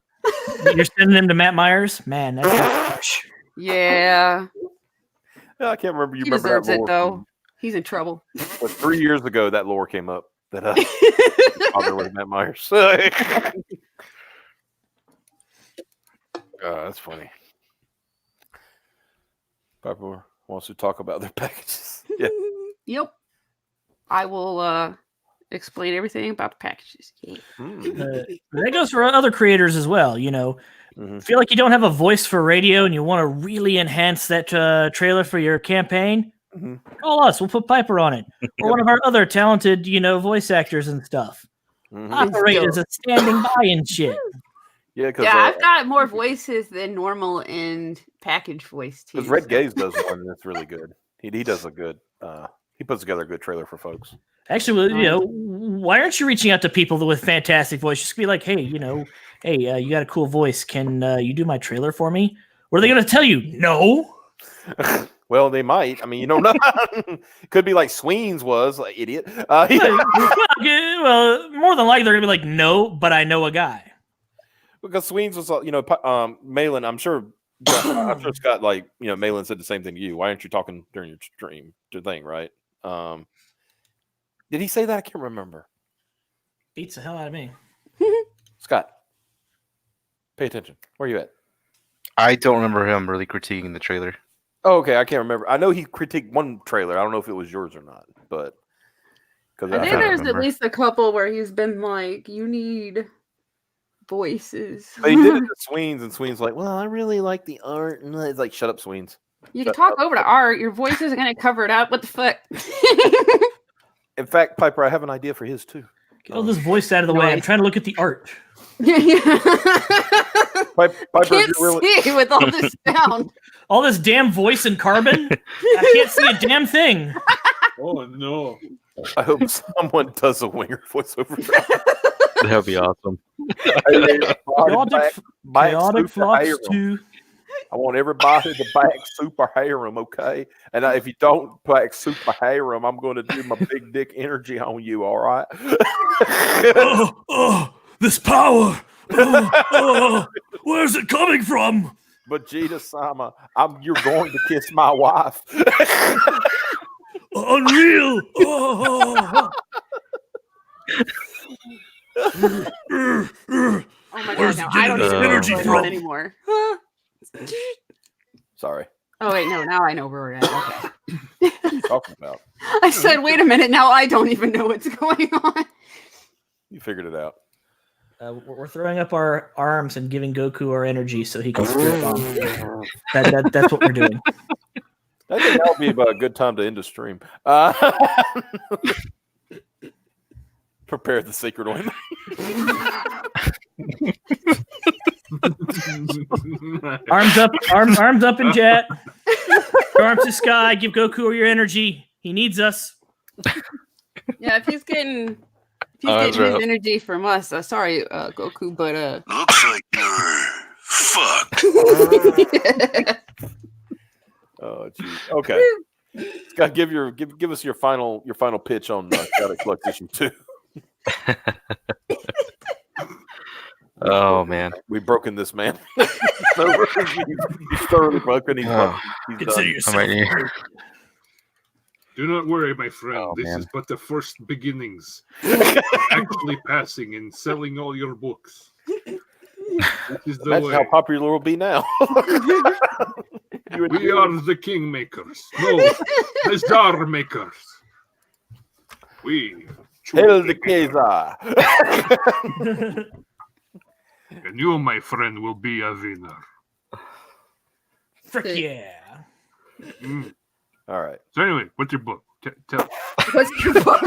You're sending them to Matt Myers? Man, that's Yeah, Yeah, I can't remember. You he remember deserves that it lore though. He's in trouble. But 3 years ago, that lore came up that father was Matt Myers. That's funny. Piper wants to talk about their packages. Yeah. Yep. I will explain everything about the packages. Yeah. That goes for other creators as well. You know, feel like you don't have a voice for radio and you want to really enhance that trailer for your campaign? Call us. We'll put Piper on it, or one of our other talented, voice actors and stuff. Operate as a standing by and shit. Yeah, because I've got more voices than normal in package voice too. Because Red Gaze does one that's really good. He does a good. He puts together a good trailer for folks. Actually, why aren't you reaching out to people with fantastic voices? Just be like, hey, you got a cool voice. Can you do my trailer for me? What are they going to tell you? No. Well, they might. I mean, you don't know. Could be like Sweens was, like, idiot. Well, more than likely they're going to be like, no, but I know a guy. Because Sweens was, Malin, I'm sure Scott, Malin said the same thing to you. Why aren't you talking during your stream? Your thing, right? Did he say that? I can't remember. Beats the hell out of me. Scott, pay attention. Where are you at? I don't remember him really critiquing the trailer. Oh, okay. I can't remember. I know he critiqued one trailer. I don't know if it was yours or not, but I think there's at least a couple where he's been like, "You need voices." But he did it to Sweens, and Sweens like, "Well, I really like the art," and it's like, "Shut up, Sweens." You can talk over to art. Your voice isn't going to cover it up. What the fuck? In fact, Piper, I have an idea for his too. Get all this voice out of the way. I'm trying to look at the art. Piper, can't see with all this sound. All this damn voice and carbon. I can't see a damn thing. Oh no! I hope someone does a Winger voiceover. That'd be awesome. Chaotic Flux 2. I want everybody to back Super Harem, okay? And if you don't back Super Harem, I'm going to do my big dick energy on you, all right? This power. Where's it coming from? Vegeta Sama, you're going to kiss my wife. Unreal. Oh my god, now I don't even know what's going on anymore. Sorry. Oh wait, no, now I know where we're at. Okay. What are you talking about? I said, wait a minute, now I don't even know what's going on. You figured it out. We're throwing up our arms and giving Goku our energy so he can spirit bomb. That's what we're doing. I think that would be about a good time to end the stream. Prepare the sacred ointment. arms up in jet. Arms to sky. Give Goku your energy. He needs us. Yeah, if he's getting his energy from us, sorry, Goku, but looks like you're fucked. Oh, geez. Okay. Scott, give us your final pitch on Chaotic Flux issue 2. Oh man, we've broken this man. He's thoroughly broken. He's consider yourself. Do not worry, my friend. Oh, this man. is but the first beginnings. Actually passing and selling all your books. This is the Imagine way. how popular we'll be now. We are the kingmakers. No, the czar makers. We. Hail the Kaiser. And you, my friend, will be a winner. Frick yeah. Mm. All right. So anyway, what's your book? Tell. what's your book?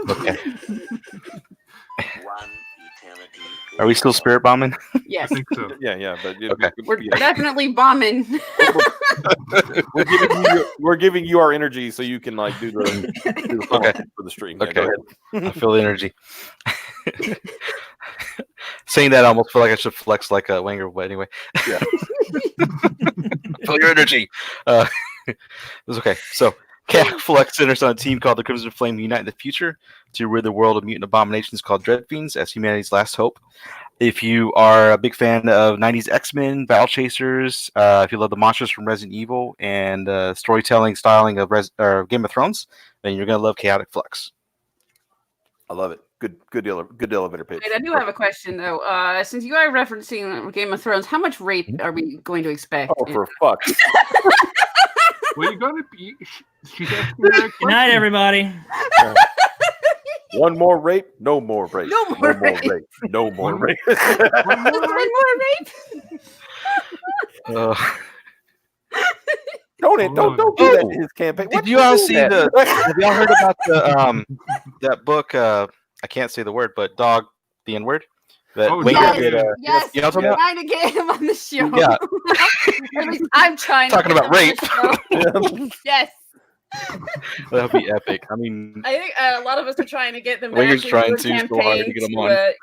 Okay. Are we still spirit bombing? Yes. I think so. Yeah, but Okay. We're definitely bombing. we're giving you our energy so you can do the Okay. for the stream. Okay. Yeah, go I feel the energy. Saying that, I almost feel like I should flex like a Wanger, but anyway. Yeah. Feel your energy. It's okay. So, Chaotic Flux centers on a team called the Crimson Flame unite in the future to rid the world of mutant abominations called Dread Fiends as humanity's last hope. If you are a big fan of 90s X-Men, Battle Chasers, if you love the monsters from Resident Evil and storytelling styling of Game of Thrones, then you're going to love Chaotic Flux. I love it. Good elevator pitch. Wait, I do have a question though. Since you are referencing Game of Thrones, how much rape are we going to expect? Oh, for fuck. Well, you're gonna be. She's asking the right Good night, question. everybody. One more rape, no more rape. No more rape. No more rape. One more One rape? more rape? Don't do that in his campaign. Did you all see have y'all heard about the that book? I can't say the word, but dog the N word. That Oh, Wayne yes. did. Yes, you know what I'm I'm talking trying to get him on the show. Yeah. At least I'm trying Talking to get about him on the show. Yes. That would be epic. I mean, I think a lot of us are trying to get them. Winger's actually trying do a to so hard to campaign get them on.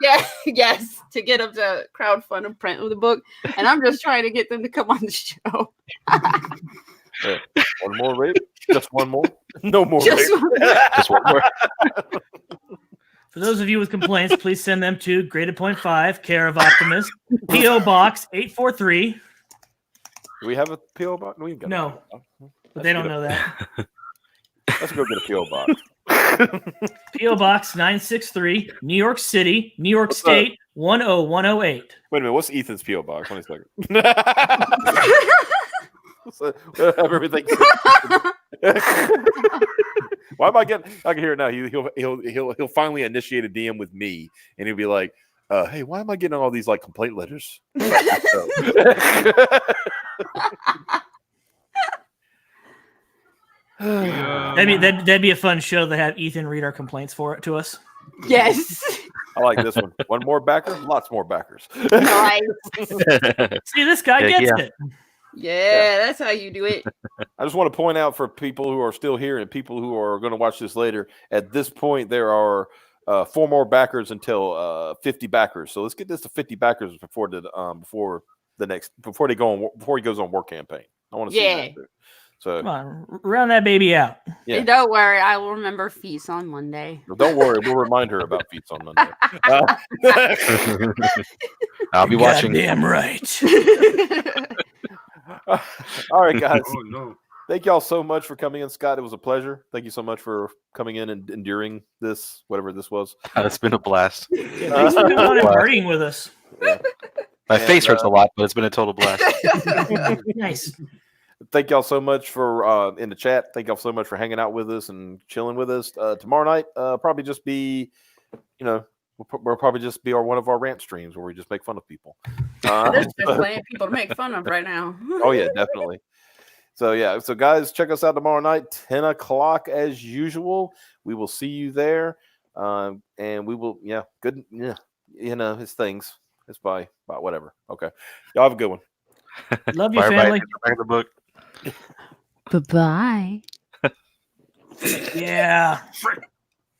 yes, to get them to crowdfund and print the book, and I'm just trying to get them to come on the show. One more rape? Just one more? No more Just rape. one just one more. For those of you with complaints, please send them to Graded Point 5, care of Optimus, P.O. Box 843. Do we have a P.O. box? We ain't got a No. P.O. box. But they don't know that. Let's go get a P.O. box. P.O. Box 963, New York City, New York State, 10108. Wait a minute. What's Ethan's P.O. box? 1 second. So, have everything. Why am I getting? I can hear it now. He'll finally initiate a DM with me, and he'll be like, "Hey, why am I getting all these like complaint letters?" That'd be a fun show to have Ethan read our complaints to us. Yes. I like this one. One more backer, lots more backers. Nice. See, this guy Heck gets yeah. it. Yeah, that's how you do it. I just want to point out for people who are still here and people who are going to watch this later, at this point, there are 4 more backers until 50 backers. So let's get this to 50 backers before he goes on work campaign. I want to see that too. So Come on, round that baby out. Yeah. Hey, don't worry, I will remember feast on Monday. Don't worry, we'll remind her about feats on Monday. I'll be watching. Damn right. All right, guys. Oh no. Thank y'all so much for coming in, Scott. It was a pleasure. Thank you so much for coming in and enduring this, whatever this was. It's been a blast. Yeah, thanks for coming on and partying with us. Yeah. My face hurts a lot, but it's been a total blast. Nice. Thank y'all so much for in the chat. Thank y'all so much for hanging out with us and chilling with us. Tomorrow night, probably just be, we'll probably just be one of our rant streams where we just make fun of people. There's just plenty of people to make fun of right now. Oh yeah, definitely. So guys, check us out tomorrow night, 10 o'clock as usual. We will see you there, and we will. It's things. It's bye whatever. Okay, y'all have a good one. Love you, Bye, family. Back in the book. Bye-bye. Yeah. Frick.